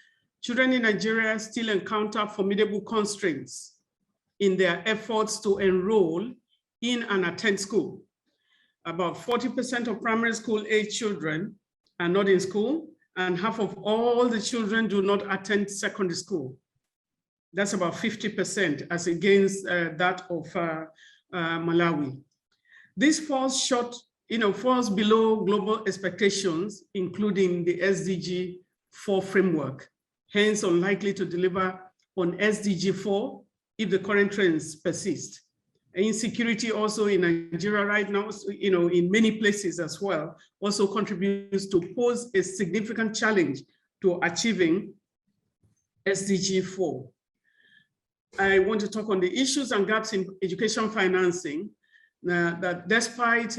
children in Nigeria still encounter formidable constraints in their efforts to enroll in and attend school. About 40% of primary school age children are not in school, and half of all the children do not attend secondary school. That's about 50% as against that of Malawi. This falls short, falls below global expectations, including the SDG 4 framework, hence unlikely to deliver on SDG 4 if the current trends persist. Insecurity also in Nigeria right now, in many places as well, also contributes to pose a significant challenge to achieving SDG 4. I want to talk on the issues and gaps in education financing, that despite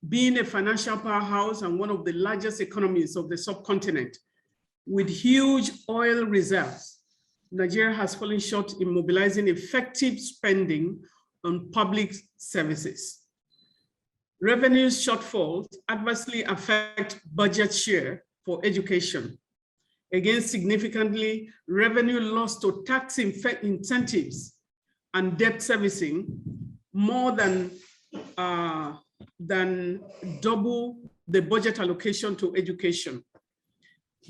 being a financial powerhouse and one of the largest economies of the subcontinent, with huge oil reserves, Nigeria has fallen short in mobilizing effective spending on public services. Revenue shortfalls adversely affect budget share for education. Again, significantly, revenue lost to tax incentives and debt servicing more than double the budget allocation to education.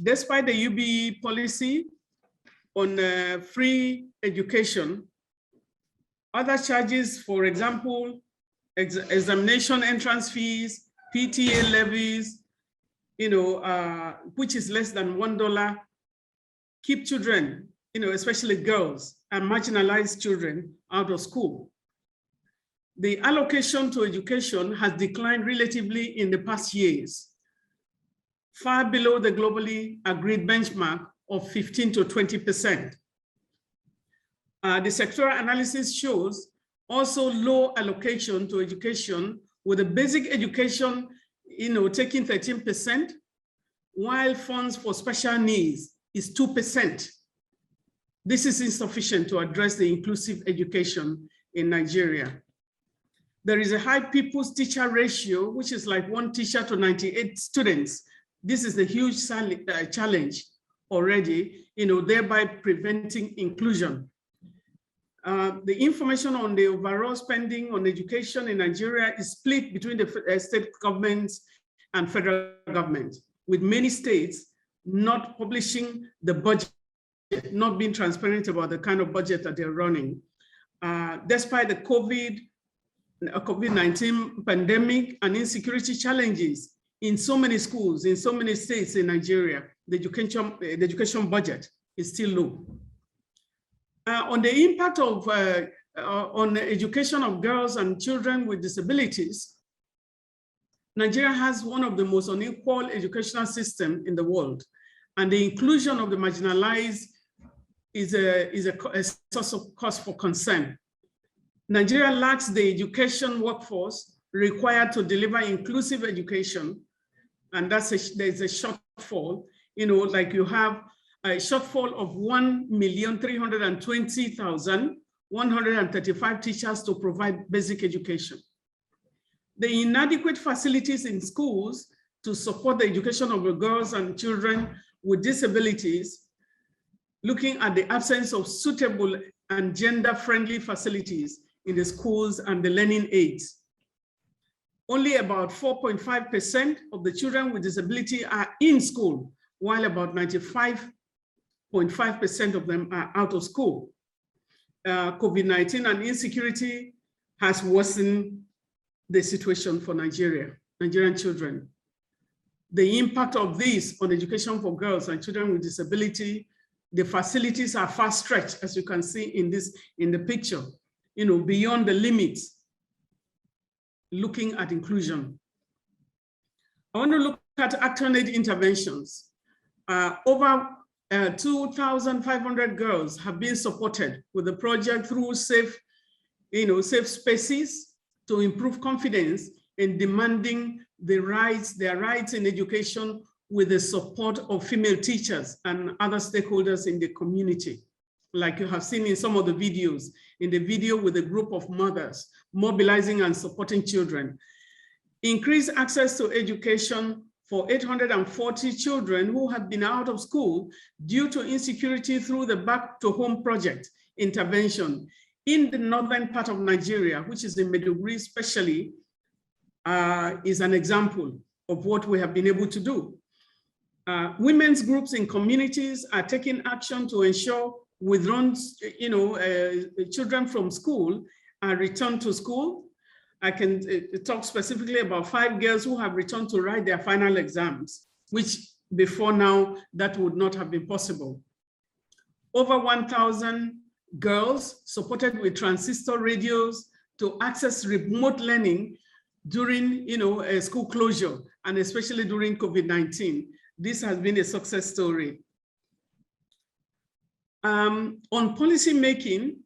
Despite the UBE policy on free education, other charges, for example, examination entrance fees, PTA levies, which is less than $1, keep children, especially girls and marginalized children out of school. The allocation to education has declined relatively in the past years, far below the globally agreed benchmark of 15 to 20%. The sectoral analysis shows also low allocation to education, with the basic education taking 13%, while funds for special needs is 2%. This is insufficient to address the inclusive education in Nigeria. There is a high pupils teacher ratio, which is like 1 teacher to 98 students. This is a huge challenge already, thereby preventing inclusion. The information on the overall spending on education in Nigeria is split between the state governments and federal government, with many states not publishing the budget, not being transparent about the kind of budget that they're running. Despite the COVID-19 pandemic and insecurity challenges in so many schools, in so many states in Nigeria, the education budget is still low. On the impact of on the education of girls and children with disabilities, Nigeria has one of the most unequal educational systems in the world, and the inclusion of the marginalized is a source of cause for concern. Nigeria lacks the education workforce required to deliver inclusive education, and there's a shortfall. Like you have a shortfall of 1,320,135 teachers to provide basic education. The inadequate facilities in schools to support the education of the girls and children with disabilities, looking at the absence of suitable and gender-friendly facilities in the schools and the learning aids. Only about 4.5% of the children with disability are in school, while about 95.5% of them are out of school. COVID-19 and insecurity has worsened the situation for Nigerian children. The impact of this on education for girls and children with disability, the facilities are far stretched, as you can see in the picture, beyond the limits, looking at inclusion. I want to look at action-aid interventions. Over 2,500 girls have been supported with the project through safe spaces to improve confidence in demanding their rights in education with the support of female teachers and other stakeholders in the community. Like you have seen in some of the videos, in the video with a group of mothers mobilizing and supporting children. Increase access to education for 840 children who had been out of school due to insecurity through the Back to Home project intervention in the northern part of Nigeria, which is in Maiduguri especially, is an example of what we have been able to do. Women's groups in communities are taking action to ensure withdrawn, children from school are returned to school. I can talk specifically about 5 girls who have returned to write their final exams, which before now, that would not have been possible. Over 1,000 girls supported with transistor radios to access remote learning during school closure, and especially during COVID-19. This has been a success story. On policy making,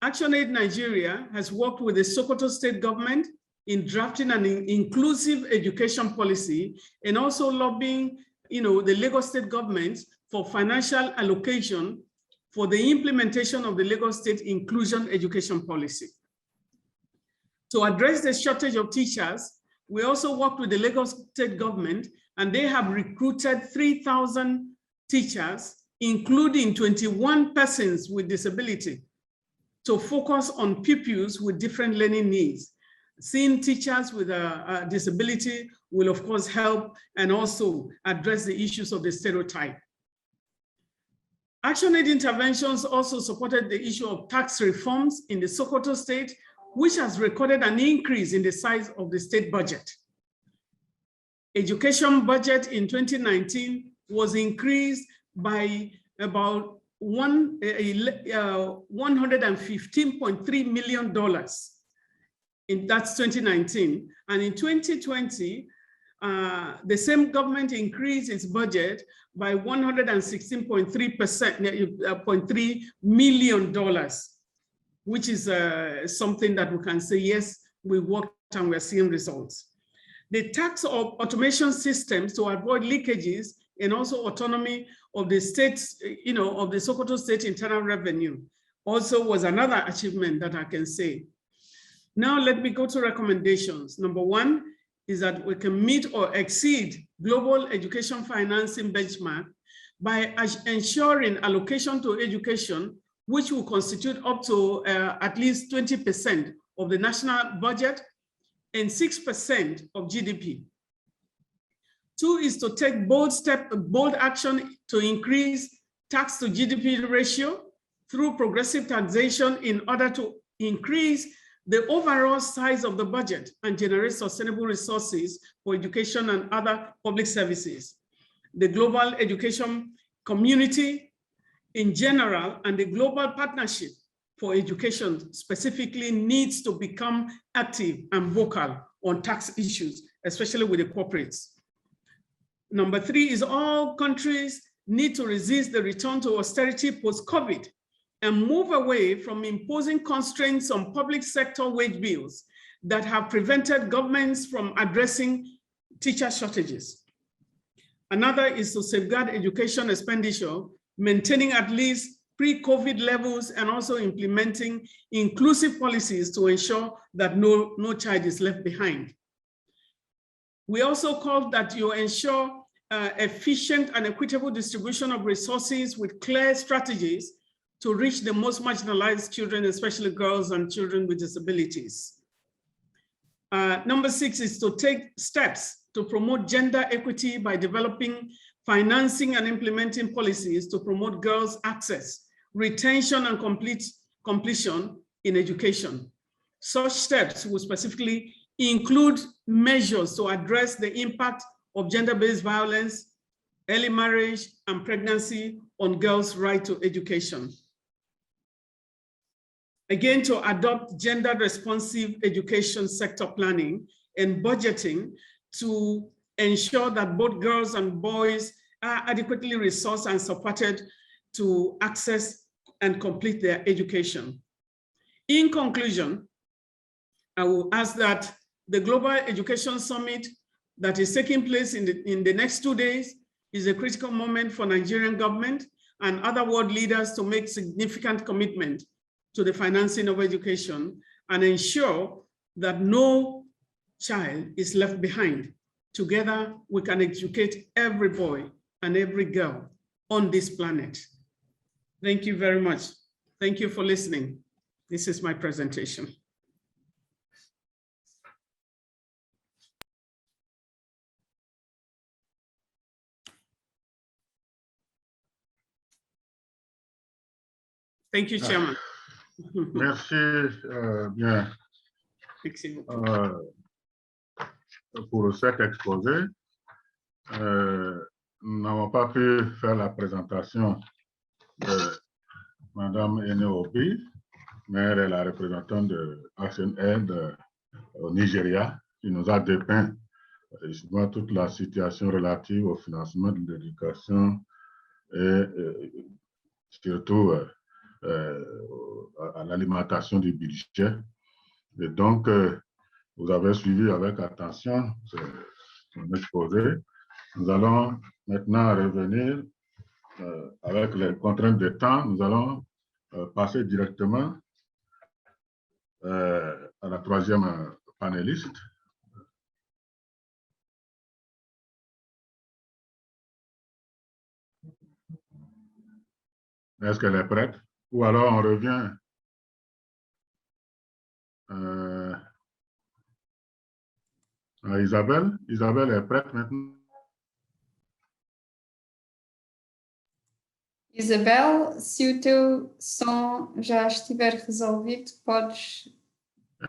ActionAid Nigeria has worked with the Sokoto state government in drafting an inclusive education policy and also lobbying the Lagos state government for financial allocation for the implementation of the Lagos state inclusion education policy. To address the shortage of teachers, we also worked with the Lagos state government, and they have recruited 3,000 teachers, including 21 persons with disability, to focus on pupils with different learning needs. Seeing teachers with a disability will of course help and also address the issues of the stereotype. ActionAid interventions also supported the issue of tax reforms in the Sokoto state, which has recorded an increase in the size of the state budget. Education budget in 2019 was increased by about $115.3 million. That's 2019. And in 2020, the same government increased its budget by $116.3 million, which is something that we can say, yes, we worked and we're seeing results. The tax of automation systems to avoid leakages and also autonomy of the states, of the Sokoto state internal revenue also was another achievement that I can say. Now let me go to recommendations. Number 1 is that we can meet or exceed global education financing benchmark by ensuring allocation to education, which will constitute up to at least 20% of the national budget and 6% of GDP. 2 is to take bold action to increase tax to GDP ratio through progressive taxation in order to increase the overall size of the budget and generate sustainable resources for education and other public services. The global education community in general and the global partnership for education specifically needs to become active and vocal on tax issues, especially with the corporates. Number 3 is all countries need to resist the return to austerity post-COVID and move away from imposing constraints on public sector wage bills that have prevented governments from addressing teacher shortages. Another is to safeguard education expenditure, maintaining at least pre-COVID levels and also implementing inclusive policies to ensure that no child is left behind. We also call that you ensure efficient and equitable distribution of resources with clear strategies to reach the most marginalized children, especially girls and children with disabilities. Number 6 is to take steps to promote gender equity by developing, financing, and implementing policies to promote girls' access, retention, and completion in education. Such steps will specifically include measures to address the impact of gender-based violence, early marriage, and pregnancy on girls' right to education. Again, to adopt gender-responsive education sector planning and budgeting to ensure that both girls and boys are adequately resourced and supported to access and complete their education. In conclusion, I will ask that the Global Education Summit that is taking place in the next 2 days is a critical moment for Nigerian government and other world leaders to make significant commitment to the financing of education and ensure that no child is left behind. Together, we can educate every boy and every girl on this planet. Thank you very much. Thank you for listening. This is my presentation. Thank you, Chairman. Merci bien pour cet exposé. Nous n'avons pas pu faire la présentation de Madame Eneobi, mais elle est la représentante de Action Aid au Nigeria, qui nous a dépeint justement toute la situation relative au financement de l'éducation et surtout à l'alimentation du budget. Et donc, vous avez suivi avec attention son exposé. Nous allons maintenant revenir avec les contraintes de temps. Nous allons passer directement à la troisième panéliste. Est-ce qu'elle est prête? Ou alors on revient à Isabelle. Isabelle est prête maintenant? Isabel, se o teu som já estiver resolvido, podes...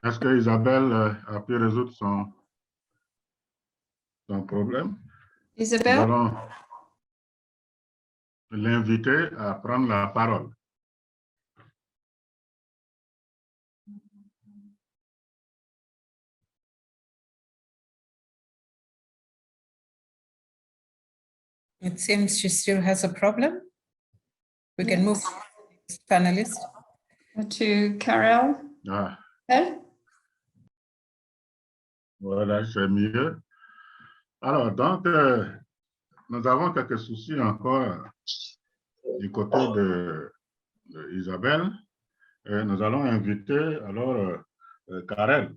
Est-ce que Isabelle a pu résoudre son problème? Isabel? Nous allons l'inviter à prendre la parole. It seems she still has a problem. We can move to the next panelist. To Karel. Ah. Elle? Voilà, c'est mieux. Alors, donc, nous avons quelques soucis encore du côté de Isabelle. Et nous allons inviter alors Karel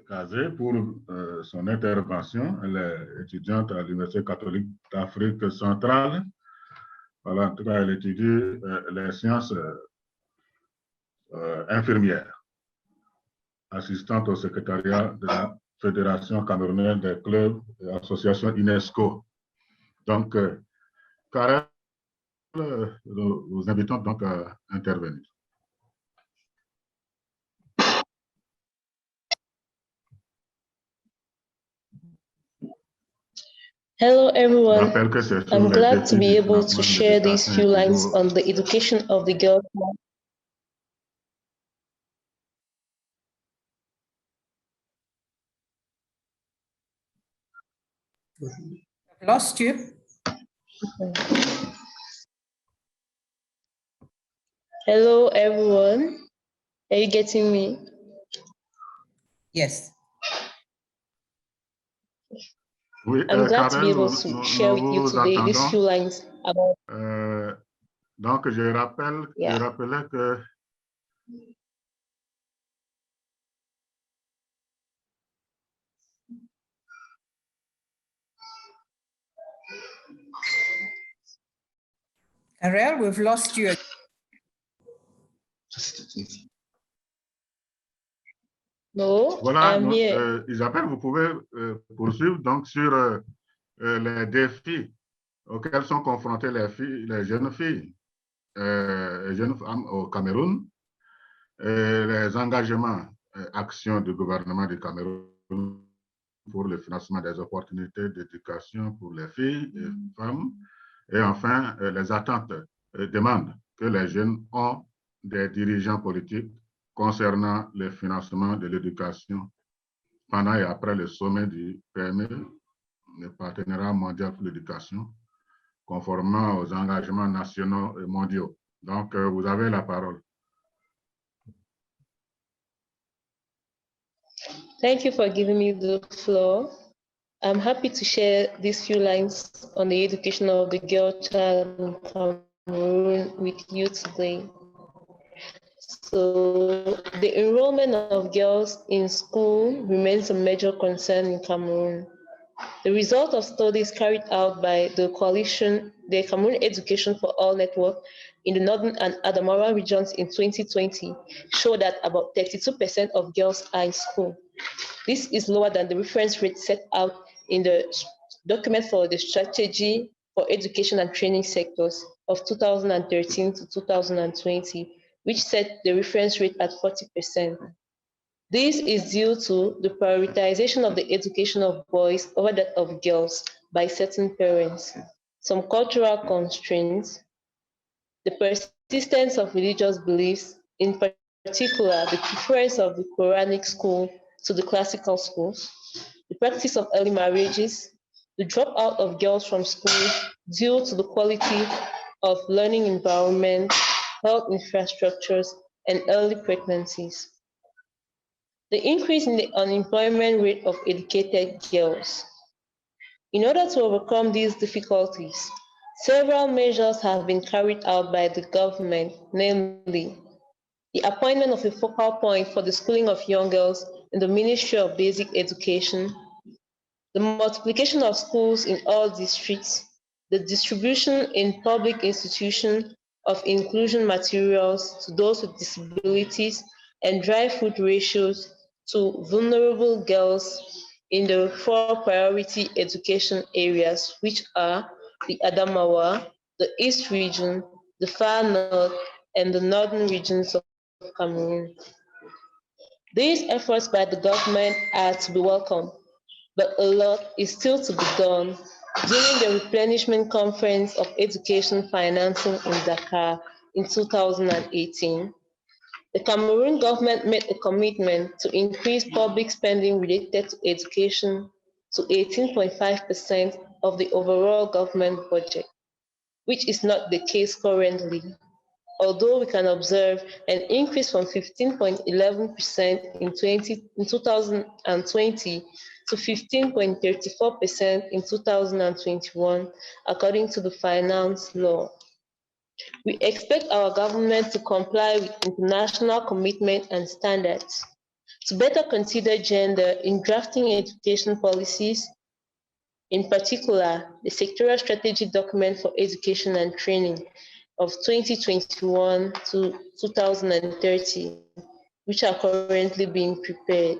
Kazé pour son intervention. Elle est étudiante à l'Université catholique d'Afrique centrale. Voilà, en tout cas, elle étudie les sciences infirmières, assistante au secrétariat de la Fédération camerounaise des clubs et associations UNESCO. Donc, Karel, nous vous invitons donc à intervenir. Hello everyone, I'm glad to be able to share these few lines on the education of the girls. I've lost you. Hello everyone, are you getting me? Yes. Oui, I'm glad to be able Karel, to share with you today these few lines about... donc, je rappelais que Karel, we've lost you. No, voilà, I'm here. Isabelle, vous pouvez poursuivre donc sur les défis auxquels sont confrontées les jeunes filles et jeunes femmes au Cameroun, et les engagements, actions du gouvernement du Cameroun pour le financement des opportunités d'éducation pour les filles et femmes, et enfin les attentes et demandes que les jeunes ont des dirigeants politiques concernant le financement de l'éducation pendant et après le sommet du PME, le Partenariat mondial pour l'éducation, conformément aux engagements nationaux et mondiaux. Donc, vous avez la parole. Thank you for giving me the floor. I'm happy to share these few lines on the education of the girl child in Cameroon with you today. So, the enrollment of girls in school remains a major concern in Cameroon. The result of studies carried out by the coalition, the Cameroon Education for All Network in the Northern and Adamawa regions in 2020 showed that about 32% of girls are in school. This is lower than the reference rate set out in the document for the strategy for education and training sectors of 2013 to 2020, which set the reference rate at 40%. This is due to the prioritization of the education of boys over that of girls by certain parents, some cultural constraints, the persistence of religious beliefs, in particular the preference of the Quranic school to the classical schools, the practice of early marriages, the dropout of girls from school due to the quality of learning environment, health infrastructures, and early pregnancies. The increase in the unemployment rate of educated girls. In order to overcome these difficulties, several measures have been carried out by the government, namely, the appointment of a focal point for the schooling of young girls in the Ministry of Basic Education, the multiplication of schools in all districts, the distribution in public institutions of inclusion materials to those with disabilities, and dry food ratios to vulnerable girls in the 4 priority education areas, which are the Adamawa, the East region, the Far North, and the Northern regions of Cameroon. These efforts by the government are to be welcomed, but a lot is still to be done. During the replenishment conference of education financing in Dakar in 2018, the Cameroon government made a commitment to increase public spending related to education to 18.5% of the overall government budget, which is not the case currently, although we can observe an increase from 15.11% in 2020 to 15.34% in 2021, according to the finance law. We expect our government to comply with international commitments and standards, to better consider gender in drafting education policies, in particular, the sectoral strategy document for education and training of 2021 to 2030, which are currently being prepared.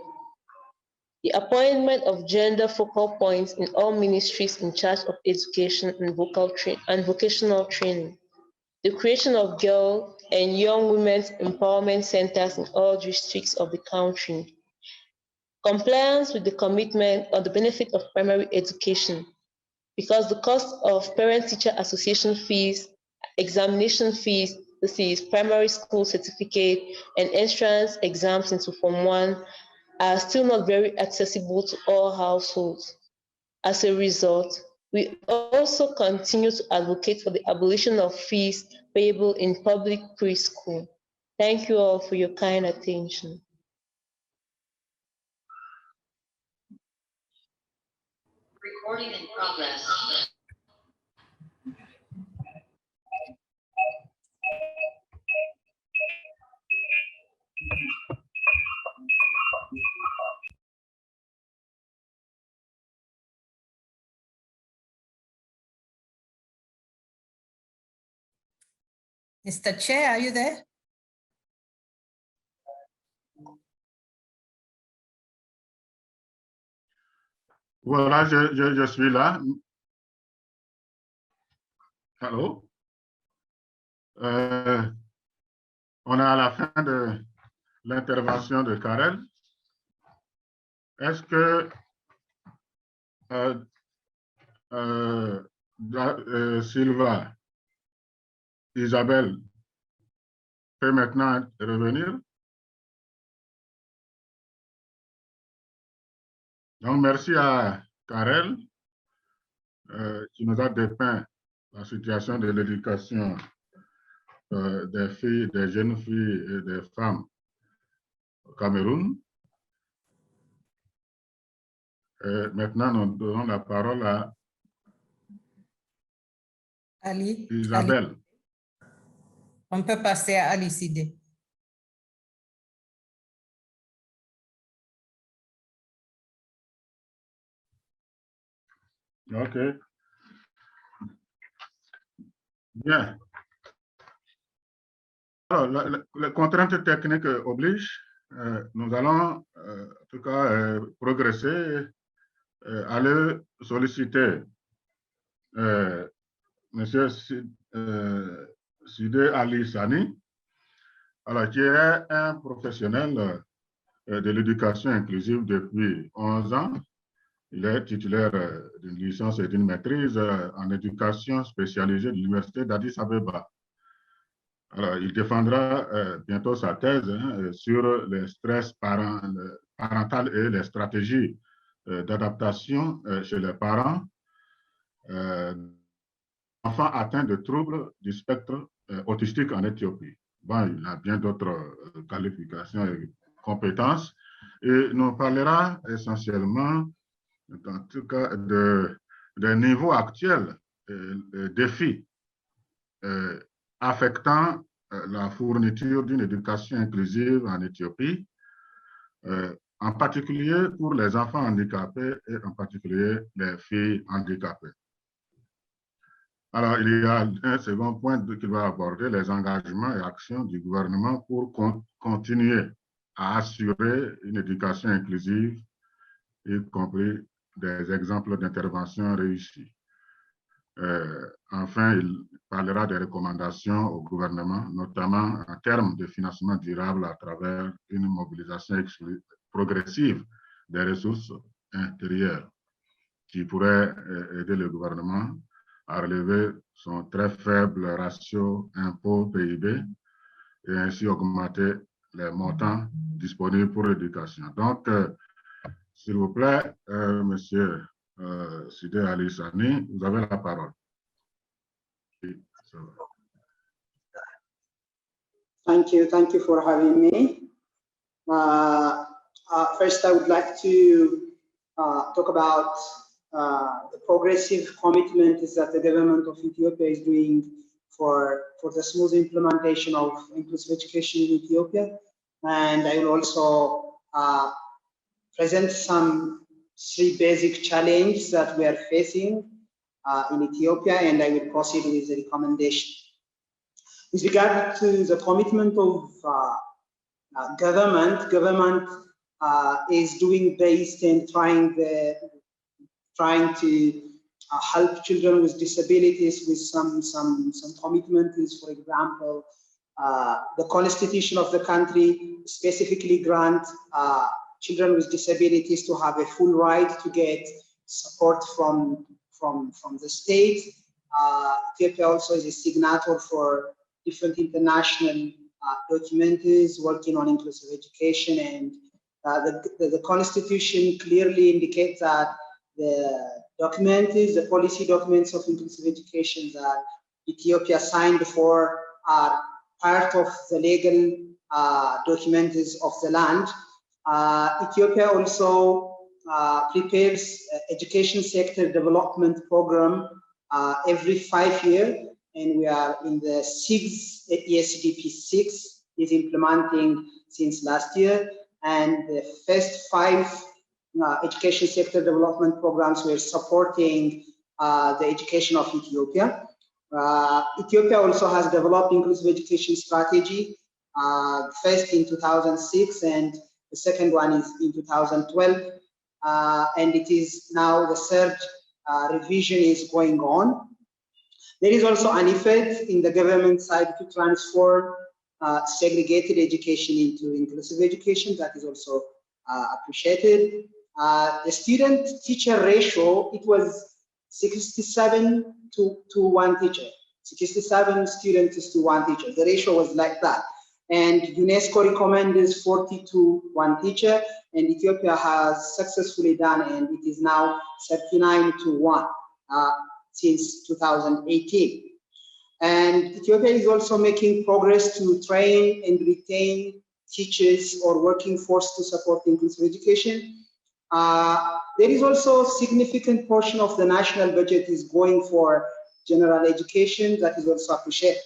The appointment of gender focal points in all ministries in charge of education and vocational training. The creation of girl and young women's empowerment centers in all districts of the country. Compliance with the commitment on the benefit of primary education, because the cost of parent-teacher association fees, examination fees, primary school certificate, and entrance exams into Form 1 are still not very accessible to all households. As a result, we also continue to advocate for the abolition of fees payable in public preschool. Thank you all for your kind attention. Recording in progress. Mr. Chair, are you there? Voilà, je suis là. Allô? On est à la fin de l'intervention de Karel. Est-ce que Sylvain, Isabelle peut maintenant revenir? Donc, merci à Karel qui nous a dépeint la situation de l'éducation des filles, des jeunes filles et des femmes au Cameroun. Maintenant, nous donnons la parole à Ali. Isabelle. On peut passer à Ali Sidé. OK. Bien. Alors, les contraintes techniques obligent. Nous allons, en tout cas, progresser, aller solliciter Monsieur Sidé Ali Sani, alors, qui est un professionnel de l'éducation inclusive depuis 11 ans. Il est titulaire d'une licence et d'une maîtrise en éducation spécialisée de l'Université d'Addis Abeba. Alors, il défendra bientôt sa thèse sur le stress parental et les stratégies d'adaptation chez les parents enfants atteints de troubles du spectre autistique en Éthiopie. Bon, il a bien d'autres qualifications et compétences. Et nous parlera essentiellement, en tout cas, des niveaux actuels, défis affectant la fourniture d'une éducation inclusive en Éthiopie, en particulier pour les enfants handicapés et en particulier les filles handicapées. Alors, il y a un second point qu'il va aborder, les engagements et actions du gouvernement pour continuer à assurer une éducation inclusive, y compris des exemples d'intervention réussis. Enfin, il parlera des recommandations au gouvernement, notamment en termes de financement durable à travers une mobilisation progressive des ressources intérieures qui pourrait aider le gouvernement à relever son très faible ratio impôt-PIB et ainsi augmenter les montants disponibles pour l'éducation. Donc, s'il vous plaît, Monsieur Sidé Ali Sani, vous avez la parole. Thank you for having me. First, I would like to talk about the progressive commitment that the government of Ethiopia is doing for the smooth implementation of inclusive education in Ethiopia. And I will also present some 3 basic challenges that we are facing in Ethiopia, and I will proceed with the recommendation. With regard to the commitment of government is doing best and trying to help children with disabilities with some commitments. For example, the constitution of the country specifically grants children with disabilities to have a full right to get support from the state. Ethiopia also is a signatory for different international documents working on inclusive education, and the constitution clearly indicates that the policy documents of inclusive education that Ethiopia signed for are part of the legal documents of the land. Ethiopia also prepares education sector development program every 5 years, and we are in the 6th, ESDP 6 is implementing since last year, and the first 5 education sector development programs were supporting the education of Ethiopia. Ethiopia also has developed inclusive education strategy, first in 2006 and the second one is in 2012, and it is now the 3rd revision is going on. There is also an effort in the government side to transform segregated education into inclusive education. That is also appreciated. The student-teacher ratio, it was 67 to 1 teacher. 67 students to 1 teacher. The ratio was like that. And UNESCO recommends 40 to 1 teacher, and Ethiopia has successfully done, and it is now 39 to 1 since 2018. And Ethiopia is also making progress to train and retain teachers or working force to support inclusive education. There is also a significant portion of the national budget is going for general education. That is also appreciated.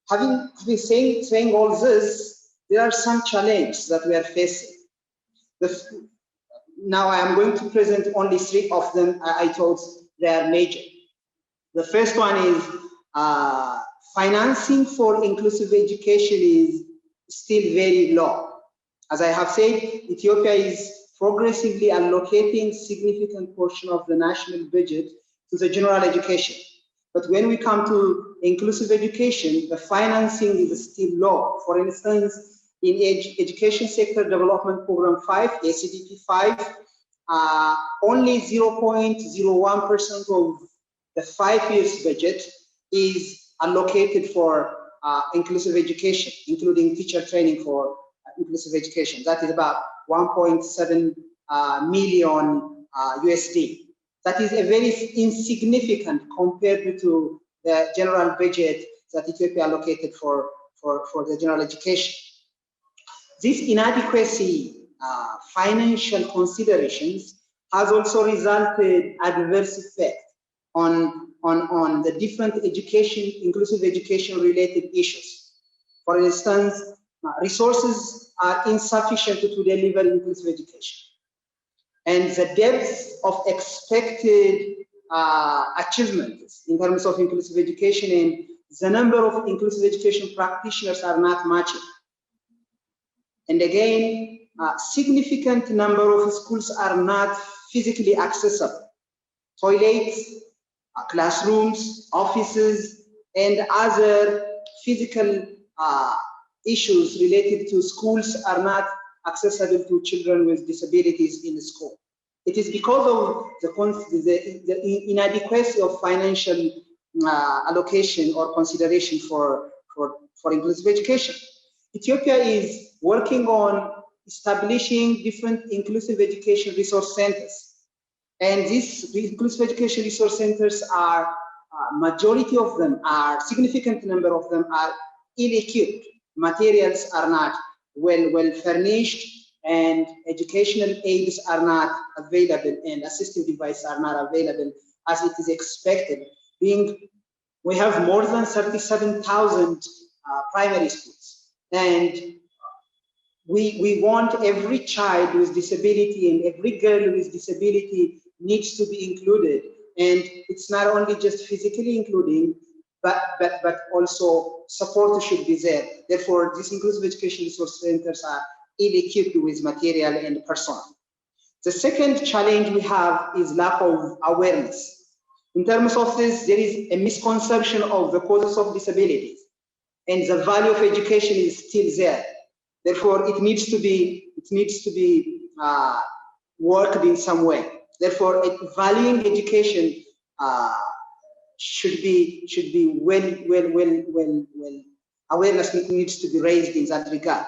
Having saying all this, there are some challenges that we are facing. Now I am going to present only 3 of them. I thought they are major. The first one is financing for inclusive education is still very low. As I have said, Ethiopia is progressively allocating significant portion of the national budget to the general education. But when we come to inclusive education, the financing is still low. For instance, in Education Sector Development Program 5, ACDP 5, only 0.01% of the 5 years budget is allocated for inclusive education, including teacher training for inclusive education. That is about 1.7 million USD. That is a very insignificant compared to the general budget that Ethiopia allocated for the general education. This inadequacy financial considerations has also resulted adverse effect on the different education, inclusive education related issues. For instance, resources are insufficient to deliver inclusive education. And the depth of expected achievements in terms of inclusive education and the number of inclusive education practitioners are not matching. And again, a significant number of schools are not physically accessible. Toilets, classrooms, offices, and other physical issues related to schools are not accessible to children with disabilities in the school. It is because of the inadequacy of financial allocation or consideration for inclusive education. Ethiopia is working on establishing different inclusive education resource centers. And these inclusive education resource centers are, majority of them are, significant number of them are ill-equipped. Materials are not well furnished, and educational aids are not available, and assistive devices are not available as it is expected. We have more than 37,000 primary schools, and we want every child with disability and every girl with disability needs to be included. And it's not only just physically including, but also support should be there. Therefore, these inclusive education resource centers are ill-equipped with material and personnel. The second challenge we have is lack of awareness. In terms of this, there is a misconception of the causes of disabilities, and the value of education is still there. Therefore, it needs to be worked in some way. Therefore, valuing education should be well awareness needs to be raised in that regard.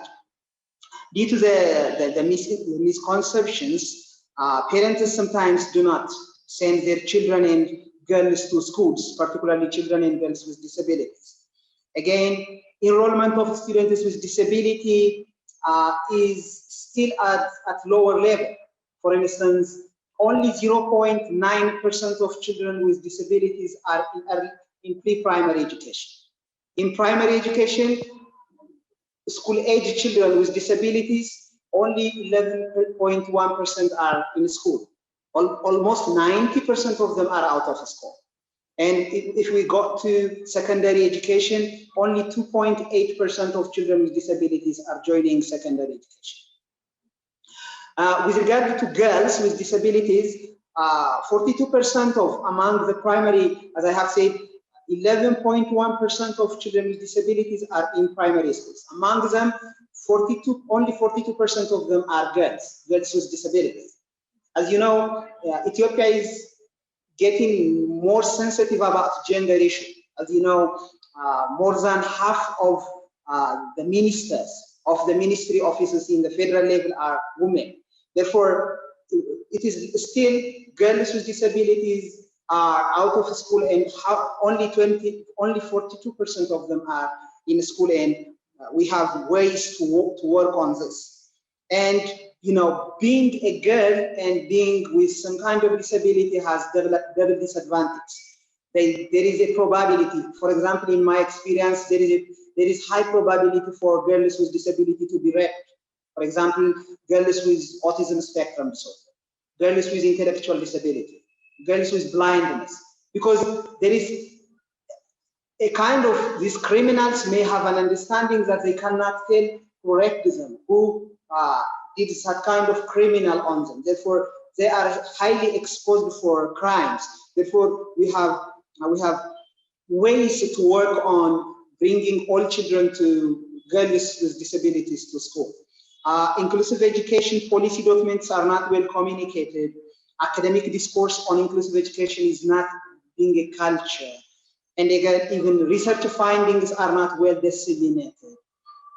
Due to the misconceptions, parents sometimes do not send their children and girls to schools, particularly children and girls with disabilities. Again, enrollment of students with disability is still at lower level. For instance, only 0.9% of children with disabilities are in pre-primary education. In primary education, school-age children with disabilities, only 11.1% are in school. Almost 90% of them are out of school. And if we got to secondary education, only 2.8% of children with disabilities are joining secondary education. With regard to girls with disabilities, 42% among the primary, as I have said, 11.1% of children with disabilities are in primary schools. Among them, only 42% of them are girls with disabilities. As you know, Ethiopia is getting more sensitive about gender issue. As you know, more than half of the ministers of the ministry offices in the federal level are women. Therefore, it is still girls with disabilities are out of school, and only 42% of them are in school, and we have ways to work on this. And being a girl and being with some kind of disability has double disadvantage. There is a probability, for example, in my experience, there is high probability for girls with disability to be raped. For example, girls with autism spectrum disorder, girls with intellectual disability, girls with blindness, because there is a kind of, these criminals may have an understanding that they cannot tell who raped them, who did that kind of criminal on them. Therefore, they are highly exposed for crimes. Therefore, we have ways to work on bringing all children to girls with disabilities to school. Inclusive education policy documents are not well communicated. Academic discourse on inclusive education is not being a culture. And again, even research findings are not well disseminated.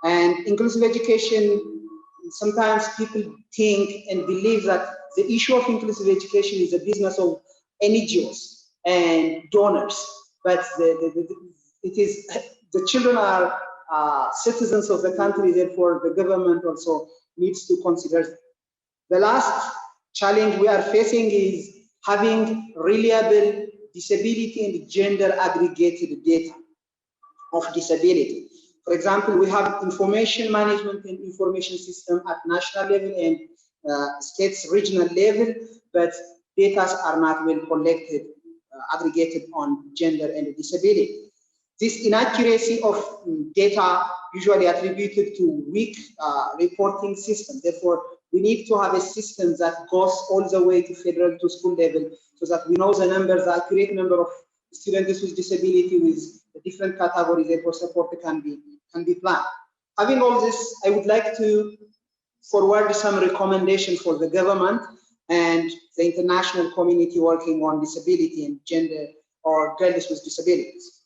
And inclusive education, sometimes people think and believe that the issue of inclusive education is a business of NGOs and donors, but it is, the children are citizens of the country, therefore the government also needs to consider. The last challenge we are facing is having reliable disability and gender aggregated data of disability. For example, we have information management and information system at national level and states regional level, but data are not well collected, aggregated on gender and disability. This inaccuracy of data usually attributed to weak reporting system. Therefore, we need to have a system that goes all the way to federal to school level so that we know the numbers, the accurate number of students with disability with the different categories, therefore support can be planned. Having all this, I would like to forward some recommendations for the government and the international community working on disability and gender or girls with disabilities.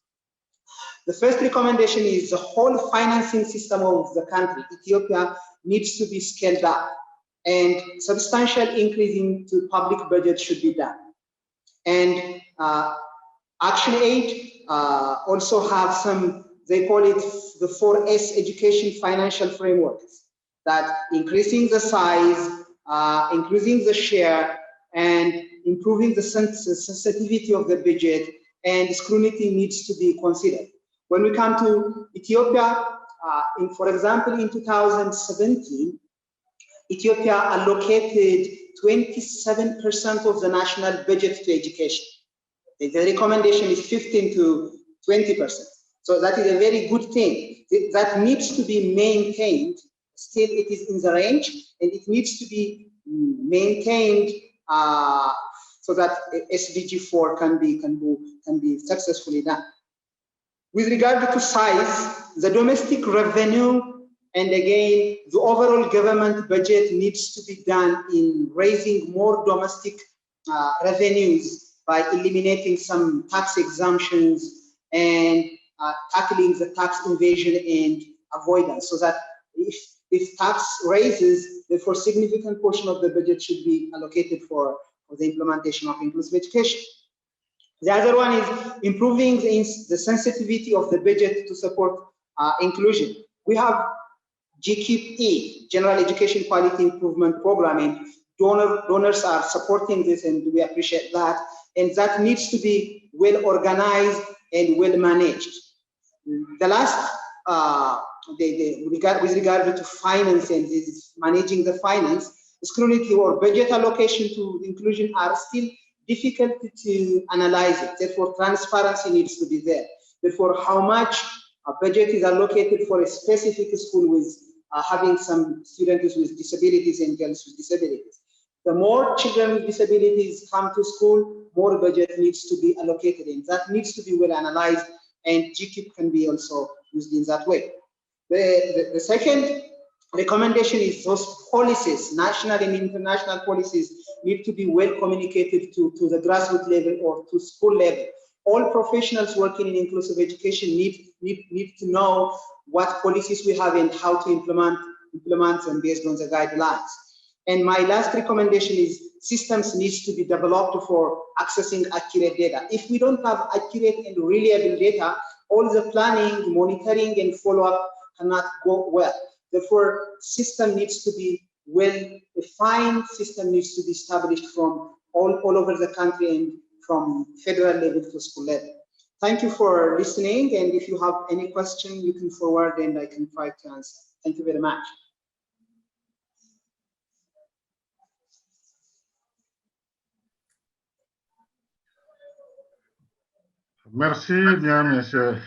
The first recommendation is the whole financing system of the country, Ethiopia, needs to be scaled up and substantial increase into public budget should be done. And Action Aid also have some, they call it the 4S education financial frameworks, that increasing the size, increasing the share, and improving the sensitivity of the budget, and scrutiny needs to be considered. When we come to Ethiopia, for example, in 2017, Ethiopia allocated 27% of the national budget to education. The recommendation is 15 to 20%. So that is a very good thing. That needs to be maintained. Still, it is in the range, and it needs to be maintained so that SDG 4 can be successfully done. With regard to size, the domestic revenue and again, the overall government budget needs to be done in raising more domestic revenues by eliminating some tax exemptions and tackling the tax evasion and avoidance, so that if tax raises, therefore significant portion of the budget should be allocated for the implementation of inclusive education. The other one is improving the sensitivity of the budget to support inclusion. We have GQE, General Education Quality Improvement Program, and donors are supporting this, and we appreciate that. And that needs to be well organized and well managed. The last, with regard to finance and managing the finance, scrutiny or budget allocation to inclusion are still difficult to analyze it. Therefore, transparency needs to be there. Therefore, how much a budget is allocated for a specific school with having some students with disabilities and girls with disabilities. The more children with disabilities come to school, more budget needs to be allocated, and that needs to be well analyzed, and GKIP can be also used in that way. The second recommendation is those policies, national and international policies, need to be well communicated to the grassroots level or to school level. All professionals working in inclusive education need to know what policies we have and how to implement them based on the guidelines. And my last recommendation is systems needs to be developed for accessing accurate data. If we don't have accurate and reliable data, all the planning, monitoring, and follow-up cannot go well. Therefore, system needs to be a fine system needs to be established from all over the country and from federal level to school level. Thank you for listening, and if you have any question, you can forward and I can try to answer. Thank you very much. Merci bien, monsieur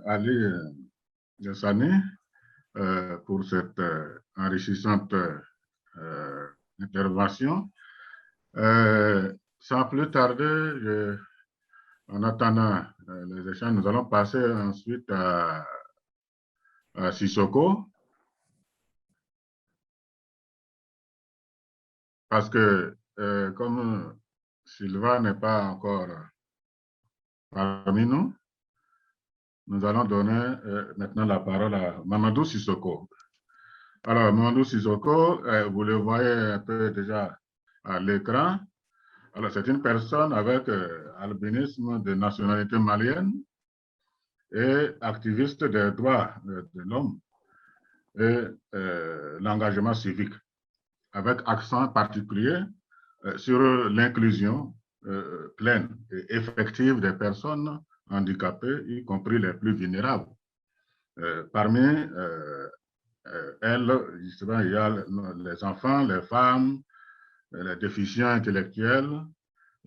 Ali Yassani, pour cette enrichissante intervention. Sans plus tarder, en attendant les échanges, nous allons passer ensuite à Sissoko. Parce que comme Sylvain n'est pas encore parmi nous, nous allons donner maintenant la parole à Mamadou Sissoko. Alors, Mamadou Sissoko, vous le voyez un peu déjà à l'écran. Alors, c'est une personne avec albinisme de nationalité malienne et activiste des droits de l'homme et l'engagement civique, avec accent particulier sur l'inclusion pleine et effective des personnes handicapées, y compris les plus vulnérables. Parmi elles, justement, il y a les enfants, les femmes, les déficients intellectuels,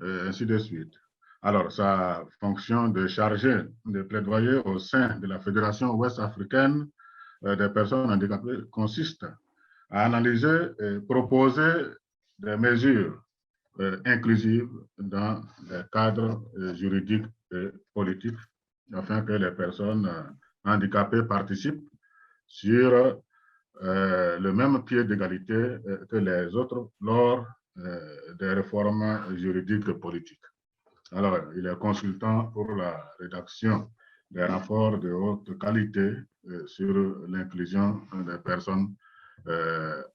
ainsi de suite. Alors, sa fonction de chargé de plaidoyer au sein de la Fédération ouest-africaine des personnes handicapées consiste à analyser et proposer des mesures inclusives dans les cadres juridiques et politiques afin que les personnes handicapées participent sur le même pied d'égalité que les autres lors des réformes juridiques et politiques. Alors, il est consultant pour la rédaction des rapports de haute qualité sur l'inclusion des personnes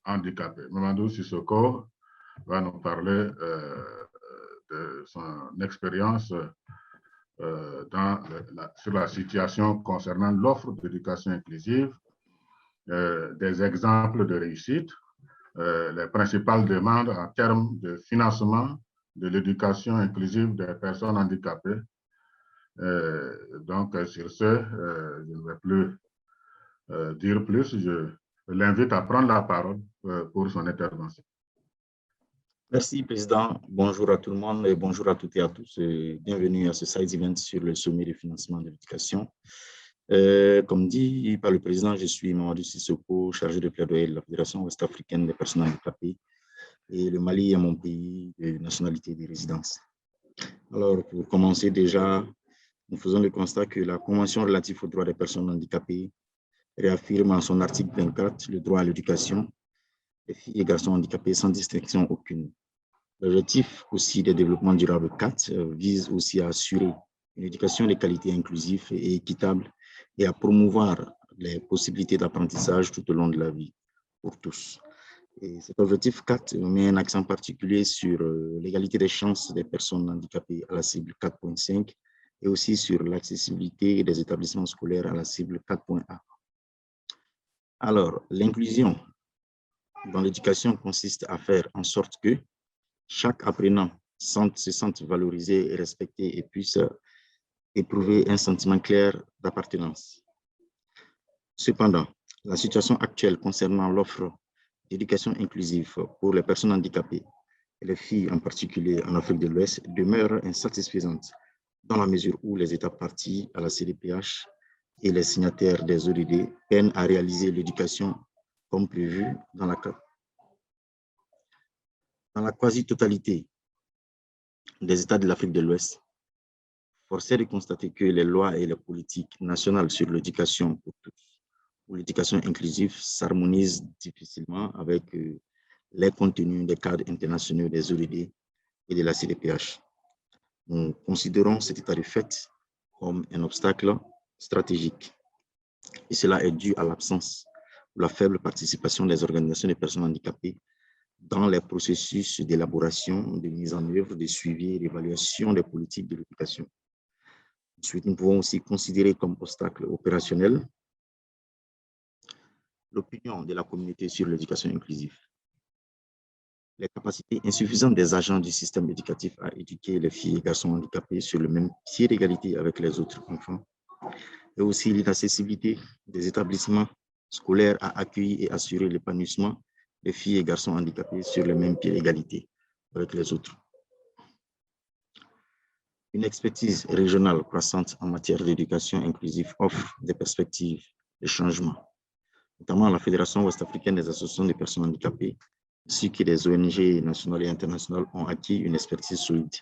handicapées. Mamadou Sissoko va nous parler de son expérience sur la situation concernant l'offre d'éducation inclusive, des exemples de réussite, les principales demandes en termes de financement de l'éducation inclusive des personnes handicapées. Donc, sur ce, je ne vais plus dire plus. Je l'invite à prendre la parole pour son intervention. Merci, Président. Bonjour à tout le monde et bonjour à toutes et à tous. Et bienvenue à ce side event sur le sommet de financement de l'éducation. Comme dit par le Président, je suis Mamadou Sissoko, chargé de plaidoyer de la Fédération ouest-africaine des personnes handicapées. Et le Mali est mon pays de nationalité de résidence. Alors, pour commencer déjà, nous faisons le constat que la Convention relative aux droits des personnes handicapées réaffirme en son article 24 le droit à l'éducation des filles et garçons handicapés sans distinction aucune. L'objectif aussi des développements durables 4 vise aussi à assurer une éducation de qualité inclusive et équitable et à promouvoir les possibilités d'apprentissage tout au long de la vie pour tous. Et cet objectif 4 met un accent particulier sur l'égalité des chances des personnes handicapées à la cible 4.5 et aussi sur l'accessibilité des établissements scolaires à la cible 4.A. Alors, l'inclusion dans l'éducation consiste à faire en sorte que chaque apprenant se sente valorisé et respecté et puisse éprouver un sentiment clair d'appartenance. Cependant, la situation actuelle concernant l'offre d'éducation inclusive pour les personnes handicapées, et les filles en particulier en Afrique de l'Ouest, demeure insatisfaisante dans la mesure où les États partis à la CDPH et les signataires des ODD peinent à réaliser l'éducation comme prévu dans la quasi-totalité des États de l'Afrique de l'Ouest. Force est de constater que les lois et les politiques nationales sur l'éducation pour tous ou l'éducation inclusive s'harmonisent difficilement avec les contenus des cadres internationaux des ODD et de la CDPH. Nous considérons cet état de fait comme un obstacle stratégique et cela est dû à l'absence ou la faible participation des organisations des personnes handicapées dans les processus d'élaboration, de mise en œuvre, de suivi et d'évaluation des politiques de l'éducation. Ensuite, nous pouvons aussi considérer comme obstacle opérationnel l'opinion de la communauté sur l'éducation inclusive. les capacités insuffisantes des agents du système éducatif à éduquer les filles et garçons handicapés sur le même pied d'égalité avec les autres enfants, et aussi l'inaccessibilité des établissements scolaires à accueillir et assurer l'épanouissement des filles et garçons handicapés sur le même pied d'égalité avec les autres. Une expertise régionale croissante en matière d'éducation inclusive offre des perspectives de changement. Notamment la Fédération ouest-africaine des associations de personnes handicapées, ainsi que des ONG nationales et internationales ont acquis une expertise solide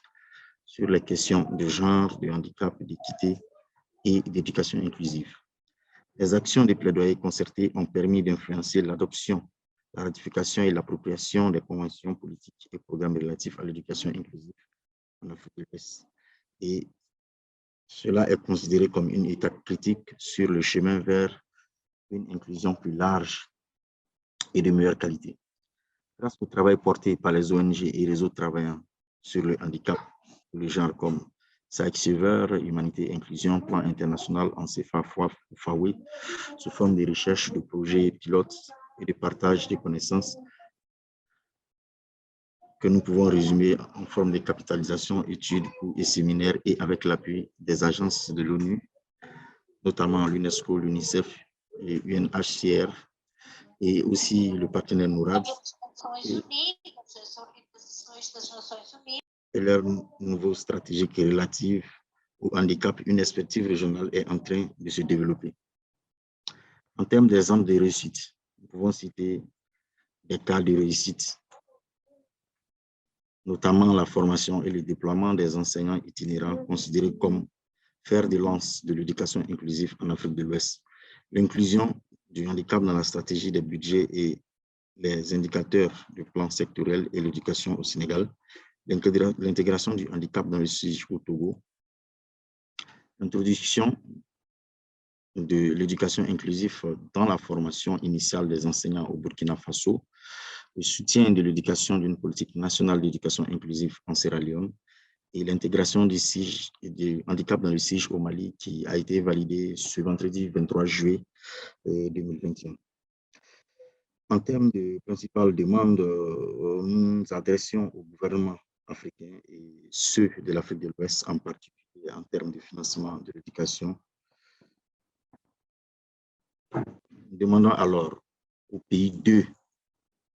sur les questions de genre, de handicap, d'équité et d'éducation inclusive. Les actions de plaidoyer concertées ont permis d'influencer l'adoption, la ratification et l'appropriation des conventions politiques et programmes relatifs à l'éducation inclusive en Afrique de l'Ouest. Et cela est considéré comme une étape critique sur le chemin vers une inclusion plus large et de meilleure qualité. Grâce au travail porté par les ONG et réseaux travaillant sur le handicap, le genre comme Saver, Humanité et Inclusion, Plan international en CFA-FAWE, sous forme de recherche, de projets pilotes et de partage de connaissances que nous pouvons résumer en forme de capitalisation, études et séminaires et avec l'appui des agences de l'ONU, notamment l'UNESCO, l'UNICEF et UNHCR, et aussi le partenaire NORAD et leur nouveau stratégique relative au handicap, une perspective régionale est en train de se développer. En termes d'exemples de réussite, nous pouvons citer des cas de réussite, notamment la formation et le déploiement des enseignants itinérants considérés comme fer de lance de l'éducation inclusive en Afrique de l'Ouest, l'inclusion du handicap dans la stratégie des budgets et les indicateurs du plan sectoriel et l'éducation au Sénégal, l'intégration du handicap dans le SIG au Togo, l'introduction de l'éducation inclusive dans la formation initiale des enseignants au Burkina Faso, le soutien de l'éducation d'une politique nationale d'éducation inclusive en Sierra Leone et l'intégration du SIG et du handicap dans le SIG au Mali qui a été validé ce vendredi 23 juillet 2021. En termes de principales demandes, nous nous adressions au gouvernement africain et ceux de l'Afrique de l'Ouest en particulier en termes de financement de l'éducation. Nous demandons alors aux pays de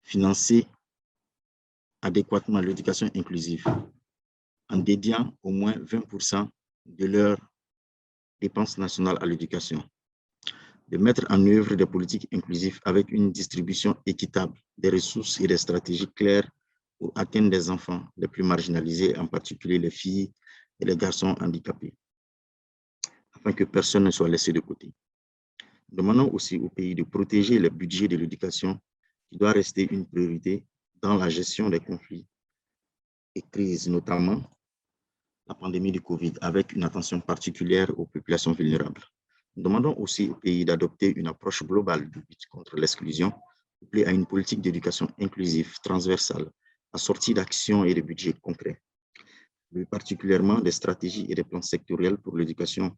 financer adéquatement l'éducation inclusive en dédiant au moins 20% de leurs dépenses nationales à l'éducation, de mettre en œuvre des politiques inclusives avec une distribution équitable des ressources et des stratégies claires pour atteindre les enfants les plus marginalisés, en particulier les filles et les garçons handicapés, afin que personne ne soit laissé de côté. Nous demandons aussi aux pays de protéger le budget de l'éducation qui doit rester une priorité dans la gestion des conflits et crises, notamment la pandémie du Covid, avec une attention particulière aux populations vulnérables. Nous demandons aussi aux pays d'adopter une approche globale de lutte contre l'exclusion, couplée à une politique d'éducation inclusive, transversale, assortie d'actions et de budgets concrets. Plus particulièrement, des stratégies et des plans sectoriels pour l'éducation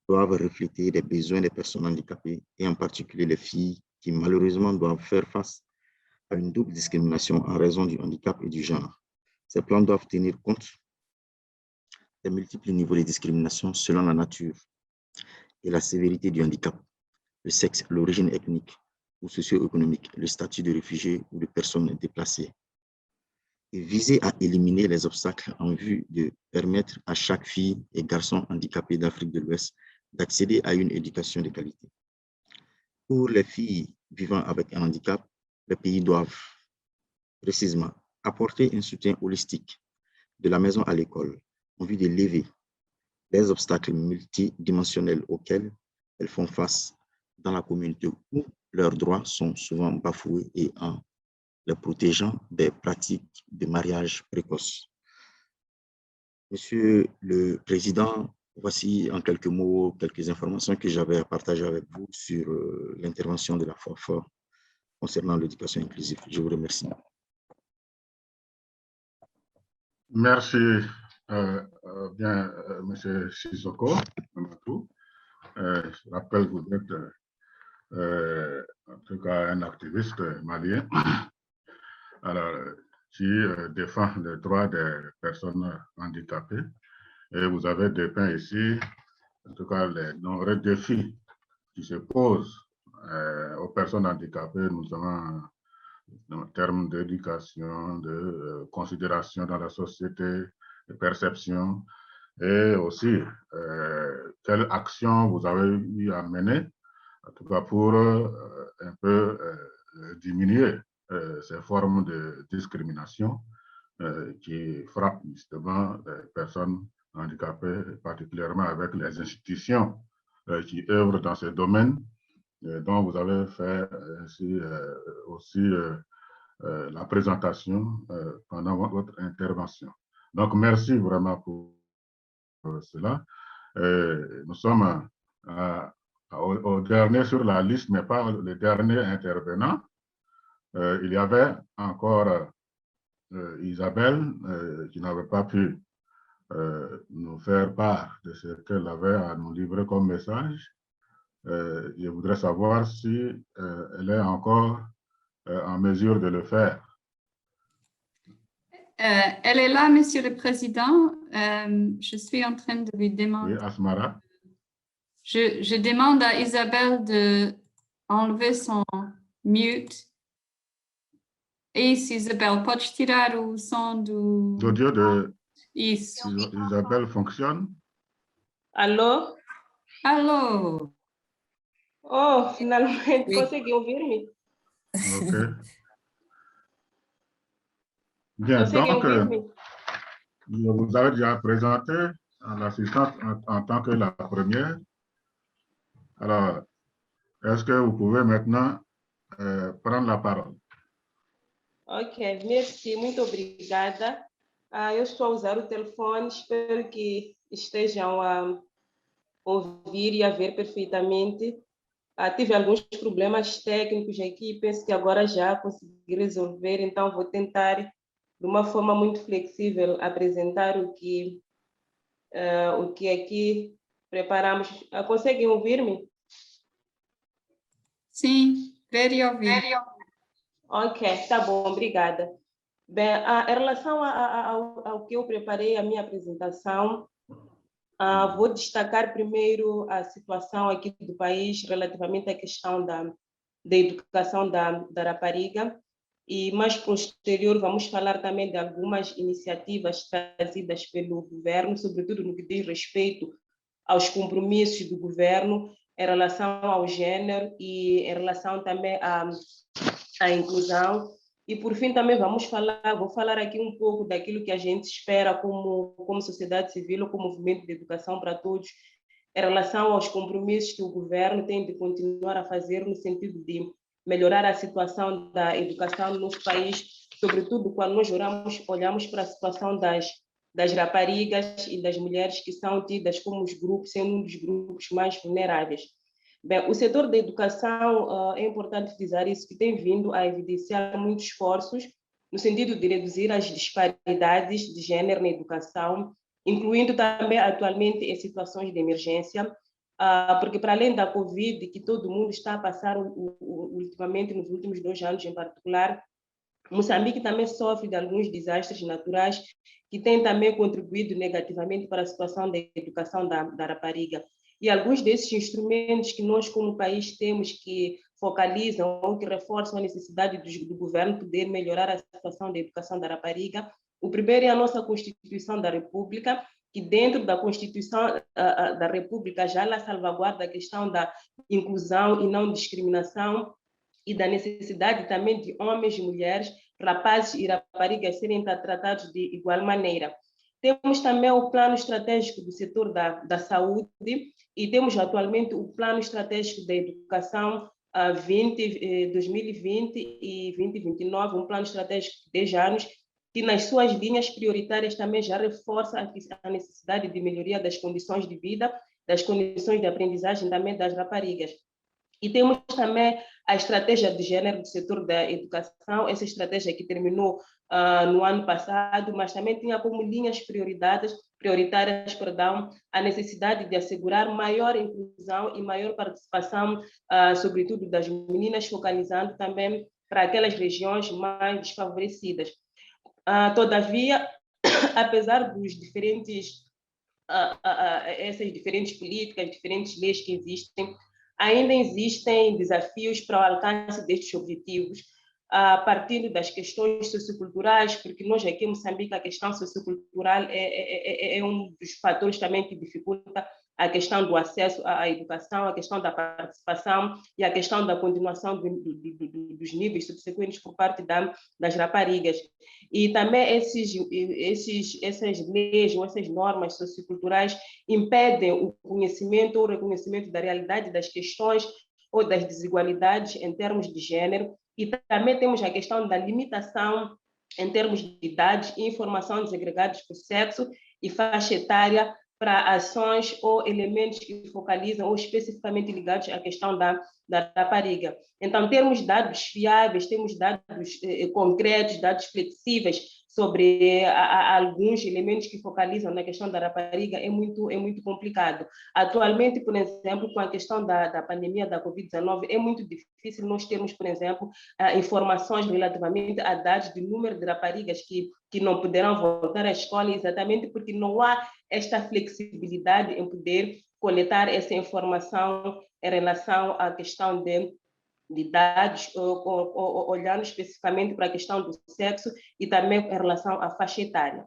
doivent refléter les besoins des personnes handicapées et en particulier les filles qui malheureusement doivent faire face à une double discrimination en raison du handicap et du genre. Ces plans doivent tenir compte des multiples niveaux de discrimination selon la nature et la sévérité du handicap, le sexe, l'origine ethnique ou socio-économique, le statut de réfugié ou de personne déplacée, et viser à éliminer les obstacles en vue de permettre à chaque fille et garçon handicapé d'Afrique de l'Ouest d'accéder à une éducation de qualité. Pour les filles vivant avec un handicap, les pays doivent précisément apporter un soutien holistique de la maison à l'école en vue de lever les obstacles multidimensionnels auxquels elles font face dans la communauté où leurs droits sont souvent bafoués et en les protégeant des pratiques de mariage précoce. Monsieur le Président, voici en quelques mots quelques informations que j'avais à partager avec vous sur l'intervention de la FOFA concernant l'éducation inclusive. Je vous remercie. Merci bien, M. Sissoko. Je rappelle que vous êtes en tout cas un activiste malien. Alors, qui défend les droits des personnes handicapées. Et vous avez dépeint ici, en tout cas, les nombreux défis qui se posent aux personnes handicapées, notamment en termes d'éducation, de considération dans la société, de perception, et aussi quelles actions vous avez eu à mener, en tout cas pour un peu diminuer ces formes de discrimination qui frappent justement les personnes handicapées, particulièrement avec les institutions qui œuvrent dans ce domaine, dont vous avez fait ainsi aussi la présentation pendant votre intervention. Donc, merci vraiment pour cela. Nous sommes au dernier sur la liste, mais pas le dernier intervenant. Il y avait encore Isabelle qui n'avait pas pu nous faire part de ce qu'elle avait à nous livrer comme message. Je voudrais savoir si elle est encore en mesure de le faire. Elle est là, Monsieur le Président. Je suis en train de lui demander. Oui, Asmara. Je demande à Isabelle d'enlever son mute. Et Isabelle, pode tirar o som do... L'audio de Isso. Isabelle fonctionne? Alô? Alô? Oh, finalmente consegui ouvir-me. Ok. Bien, Conseguem donc, ouvir-me? je vous avais déjà présenté à l'assistante en tant que la première. Alors, est-ce que vous pouvez maintenant prendre la parole? Ok, merci, muito obrigada. Eu estou a usar o telefone, espero que estejam a ouvir e a ver perfeitamente. Tive alguns problemas técnicos aqui, penso que agora já consegui resolver, então vou tentar, de uma forma muito flexível, apresentar o que aqui preparamos. Conseguem ouvir-me? Sim, ver e ouvir. Ok, tá bom, obrigada. Bem, em relação ao que eu preparei, a minha apresentação, vou destacar primeiro a situação aqui do país relativamente à questão da educação da rapariga e mais posterior vamos falar também de algumas iniciativas trazidas pelo governo, sobretudo no que diz respeito aos compromissos do governo em relação ao gênero e em relação também à inclusão. E, por fim, também vou falar aqui um pouco daquilo que a gente espera como sociedade civil ou como movimento de educação para todos, em relação aos compromissos que o governo tem de continuar a fazer no sentido de melhorar a situação da educação no nosso país, sobretudo quando nós olhamos para a situação das raparigas e das mulheres que são tidas como os grupos, sendo um dos grupos mais vulneráveis. Bem, o setor da educação, é importante frisar isso, que tem vindo a evidenciar muitos esforços no sentido de reduzir as disparidades de gênero na educação, incluindo também atualmente em situações de emergência, porque para além da Covid, que todo mundo está a passar ultimamente, nos últimos 2 anos em particular, Moçambique também sofre de alguns desastres naturais que têm também contribuído negativamente para a situação da educação da rapariga. E alguns desses instrumentos que nós, como país, temos que focalizam ou que reforçam a necessidade do governo poder melhorar a situação da educação da rapariga. O primeiro é a nossa Constituição da República, que dentro da Constituição da República já ela salvaguarda a questão da inclusão e não discriminação e da necessidade também de homens e mulheres, rapazes e raparigas serem tratados de igual maneira. Temos também o plano estratégico do setor da saúde e temos atualmente o plano estratégico da educação 2020 e 2029, um plano estratégico de 10 anos, que nas suas linhas prioritárias também já reforça a necessidade de melhoria das condições de vida, das condições de aprendizagem também das raparigas. E temos também a estratégia de gênero do setor da educação, essa estratégia que terminou no ano passado, mas também tinha como linhas prioritárias, a necessidade de assegurar maior inclusão e maior participação, sobretudo das meninas, focalizando também para aquelas regiões mais desfavorecidas. Todavia, apesar dos diferentes, essas diferentes políticas, diferentes leis que existem, ainda existem desafios para o alcance destes objetivos, partindo das questões socioculturais, porque nós aqui em Moçambique a questão sociocultural é um dos fatores também que dificulta a questão do acesso à educação, a questão da participação e a questão da continuação dos níveis subsequentes por parte das raparigas. E também essas leis ou essas normas socioculturais impedem o conhecimento ou o reconhecimento da realidade das questões ou das desigualdades em termos de gênero. E também temos a questão da limitação em termos de idades e informação desagregados por sexo e faixa etária para ações ou elementos que focalizam ou especificamente ligados à questão da rapariga. Então, temos dados fiáveis, temos dados concretos, dados flexíveis sobre alguns elementos que focalizam na questão da rapariga é muito complicado. Atualmente, por exemplo, com a questão da pandemia da Covid-19, é muito difícil nós termos, por exemplo, informações relativamente a dados de número de raparigas que não poderão voltar à escola, exatamente porque não há esta flexibilidade em poder coletar essa informação em relação à questão de dados, olhando especificamente para a questão do sexo e também em relação à faixa etária.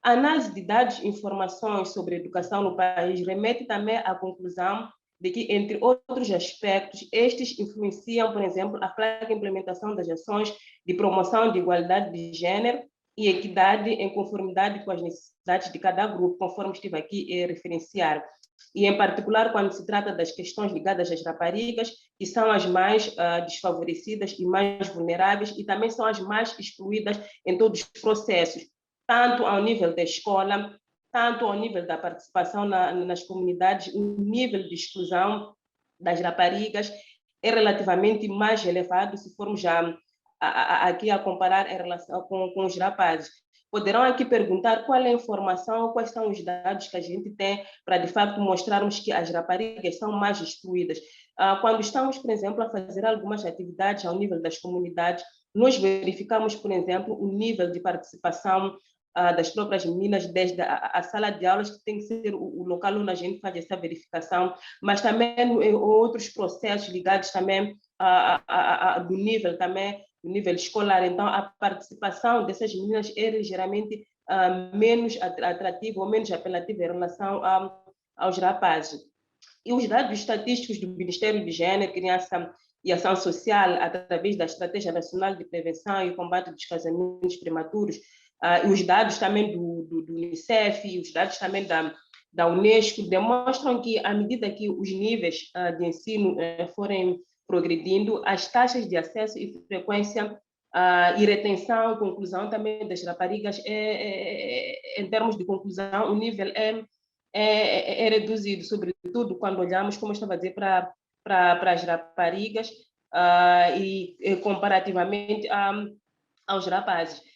A análise de dados e informações sobre a educação no país remete também à conclusão de que, entre outros aspectos, estes influenciam, por exemplo, a fraca implementação das ações de promoção de igualdade de gênero e equidade em conformidade com as necessidades de cada grupo, conforme estive aqui a referenciar. E, em particular, quando se trata das questões ligadas às raparigas, que são as mais desfavorecidas e mais vulneráveis, e também são as mais excluídas em todos os processos, tanto ao nível da escola, tanto ao nível da participação nas comunidades. O nível de exclusão das raparigas é relativamente mais elevado se formos já aqui a comparar em relação com os rapazes. Poderão aqui perguntar qual é a informação, quais são os dados que a gente tem para, de fato, mostrarmos que as raparigas são mais excluídas. Quando estamos, por exemplo, a fazer algumas atividades ao nível das comunidades, nós verificamos, por exemplo, o nível de participação das próprias meninas desde a sala de aulas, que tem que ser o local onde a gente faz essa verificação, mas também em outros processos ligados também do nível também, do nível escolar. Então, a participação dessas meninas é ligeiramente menos atrativa ou menos apelativa em relação aos rapazes. E os dados estatísticos do Ministério de Gênero, Criança e Ação Social, através da Estratégia Nacional de Prevenção e Combate dos Casamentos Prematuros, e os dados também do Unicef e os dados também da Unesco demonstram que, à medida que os níveis de ensino forem progredindo, as taxas de acesso e frequência e retenção, conclusão também das raparigas, em termos de conclusão, o nível é reduzido, sobretudo quando olhamos, como eu estava a dizer, para as raparigas e comparativamente aos rapazes.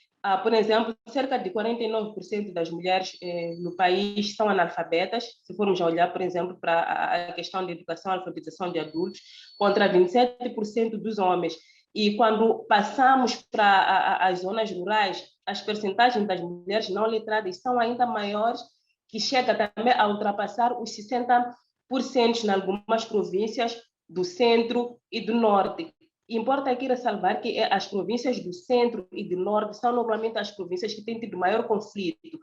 Por exemplo, cerca de 49% das mulheres no país são analfabetas, se formos a olhar, por exemplo, para a questão de educação e alfabetização de adultos, contra 27% dos homens. E quando passamos para as zonas rurais, as percentagens das mulheres não letradas são ainda maiores, que chega também a ultrapassar os 60% em algumas províncias do centro e do norte. Importa aqui ressalvar que as províncias do centro e do norte são normalmente as províncias que têm tido maior conflito.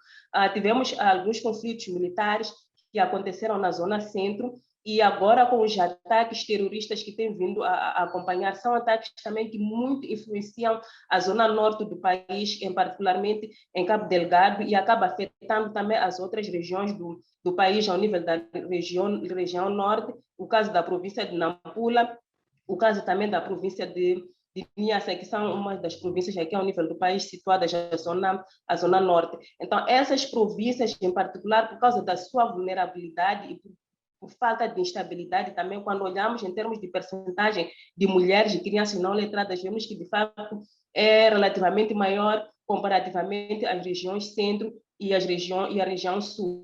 Tivemos alguns conflitos militares que aconteceram na zona centro, e agora com os ataques terroristas que têm vindo a acompanhar, são ataques também que muito influenciam a zona norte do país, particularmente em Cabo Delgado, e acaba afetando também as outras regiões do país ao nível da região norte, o caso da província de Nampula, o caso também da província de Niassa, que são uma das províncias aqui ao nível do país situadas na zona norte. Então, essas províncias, em particular, por causa da sua vulnerabilidade e por falta de instabilidade, também quando olhamos em termos de percentagem de mulheres e crianças não letradas, vemos que, de fato, é relativamente maior comparativamente às regiões centro e a região sul.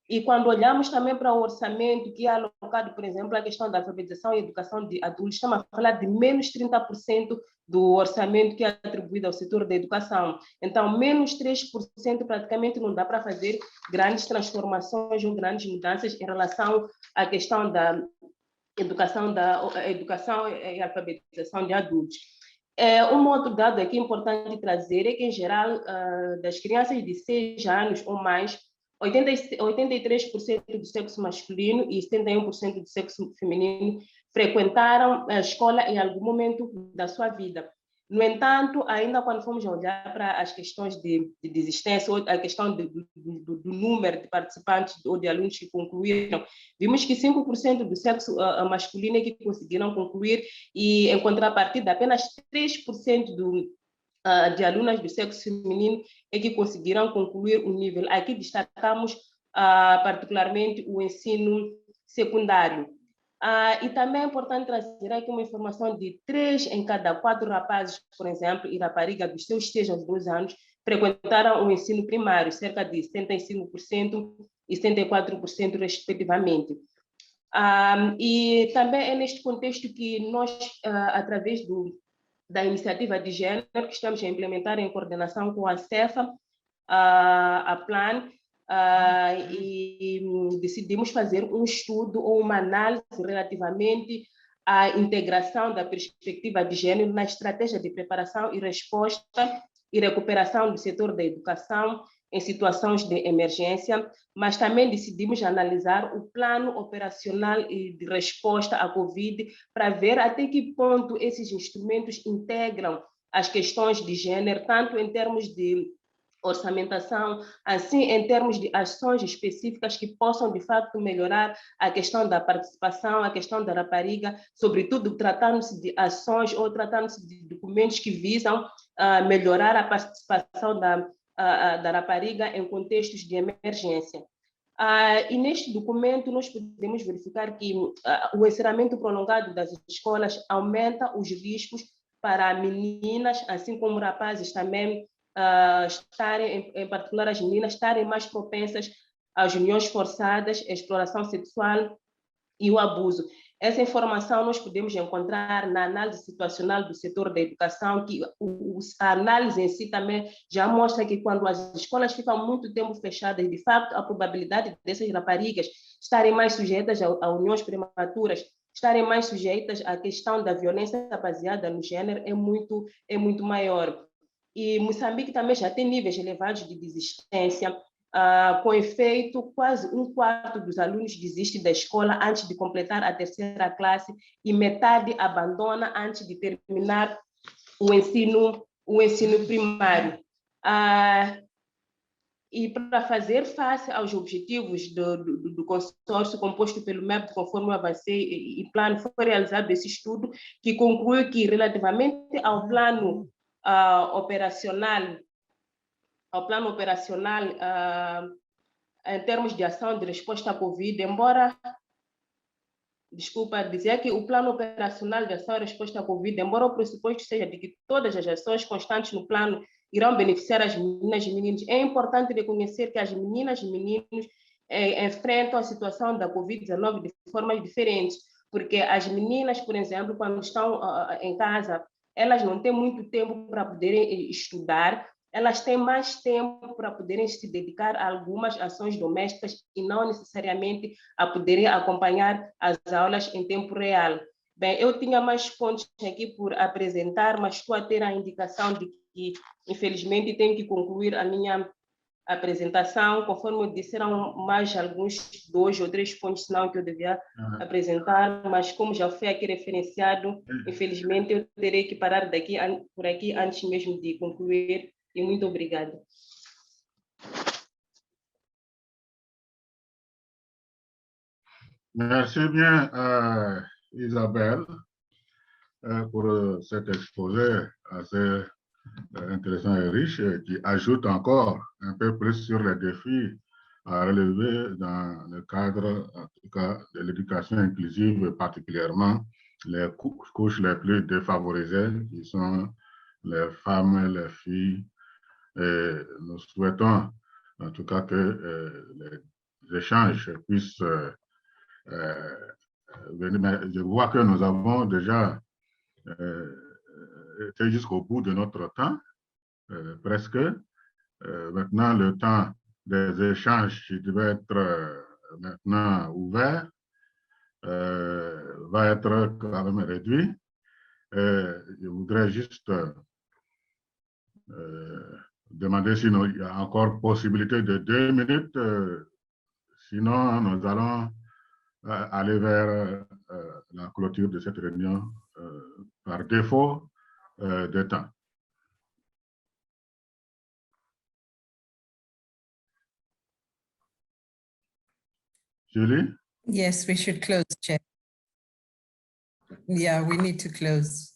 E quando olhamos também para o orçamento que é alocado, por exemplo, à questão da alfabetização e educação de adultos, estamos a falar de menos 30% do orçamento que é atribuído ao setor da educação. Então, menos 3% praticamente não dá para fazer grandes transformações ou grandes mudanças em relação à questão da educação e alfabetização de adultos. Um outro dado aqui importante trazer é que, em geral, das crianças de 6 anos ou mais, 83% do sexo masculino e 71% do sexo feminino frequentaram a escola em algum momento da sua vida. No entanto, ainda quando fomos olhar para as questões de desistência, ou a questão do número de participantes ou de alunos que concluíram, vimos que 5% do sexo masculino é que conseguiram concluir e, em contrapartida, apenas 3% de alunas do sexo feminino é que conseguiram concluir o nível. Aqui destacamos particularmente o ensino secundário. E também é importante trazer aqui uma informação de 3 em cada 4 rapazes, por exemplo, e rapariga dos seus 6 aos 12 anos, frequentaram o ensino primário, cerca de 75% e 74% respectivamente. E também é neste contexto que nós, através da iniciativa de género que estamos a implementar em coordenação com a CEFA, a PLAN, e decidimos fazer um estudo ou uma análise relativamente à integração da perspectiva de género na estratégia de preparação e resposta e recuperação do setor da educação em situações de emergência, mas também decidimos analisar o plano operacional de resposta à Covid para ver até que ponto esses instrumentos integram as questões de género, tanto em termos de orçamentação, assim em termos de ações específicas que possam, de fato, melhorar a questão da participação, a questão da rapariga, sobretudo tratando-se de ações ou tratando-se de documentos que visam melhorar a participação da rapariga em contextos de emergência. E neste documento nós podemos verificar que o encerramento prolongado das escolas aumenta os riscos para meninas, assim como rapazes também, estarem, em particular as meninas, estarem mais propensas às uniões forçadas, à exploração sexual e o abuso. Essa informação nós podemos encontrar na análise situacional do setor da educação, que a análise em si também já mostra que quando as escolas ficam muito tempo fechadas, de fato, a probabilidade dessas raparigas estarem mais sujeitas a uniões prematuras, estarem mais sujeitas à questão da violência baseada no gênero é muito maior. E Moçambique também já tem níveis elevados de desistência, com efeito, quase 1/4 dos alunos desiste da escola antes de completar a 3ª classe e metade abandona antes de terminar o ensino primário. E para fazer face aos objetivos do consórcio composto pelo MEP, conforme eu avancei e plano, foi realizado esse estudo que conclui que, relativamente ao plano operacional, em termos de ação de resposta à Covid, dizer que o plano operacional de ação e resposta à Covid, embora o pressuposto seja de que todas as ações constantes no plano irão beneficiar as meninas e meninos, é importante reconhecer que as meninas e meninos enfrentam a situação da Covid-19 de formas diferentes, porque as meninas, por exemplo, quando estão em casa, elas não têm muito tempo para poderem estudar, elas têm mais tempo para poderem se dedicar a algumas ações domésticas e não necessariamente a poderem acompanhar as aulas em tempo real. Bem, eu tinha mais pontos aqui por apresentar, mas estou a ter a indicação de que, infelizmente, tenho que concluir a minha apresentação. Conforme eu disse, eram mais alguns 2 ou 3 pontos, senão que eu devia apresentar, mas como já foi aqui referenciado, infelizmente eu terei que parar por aqui antes mesmo de concluir. E muito obrigada. Merci bien, Isabelle, pour cet exposé assez intéressant et riche qui ajoute encore un peu plus sur les défis à relever dans le cadre, en tout cas, de l'éducation inclusive, particulièrement les couches les plus défavorisées, qui sont les femmes, les filles. Et nous souhaitons en tout cas que échanges puissent venir. Mais je vois que nous avons déjà été jusqu'au bout de notre temps, presque. Maintenant, le temps des échanges qui devait être maintenant ouvert va être quand même réduit. Je voudrais juste demander s'il y a encore possibilité de 2 minutes. Sinon, nous allons aller vers la clôture de cette réunion par défaut de temps. Julie? Yes, we should close, Chair. Yeah, we need to close.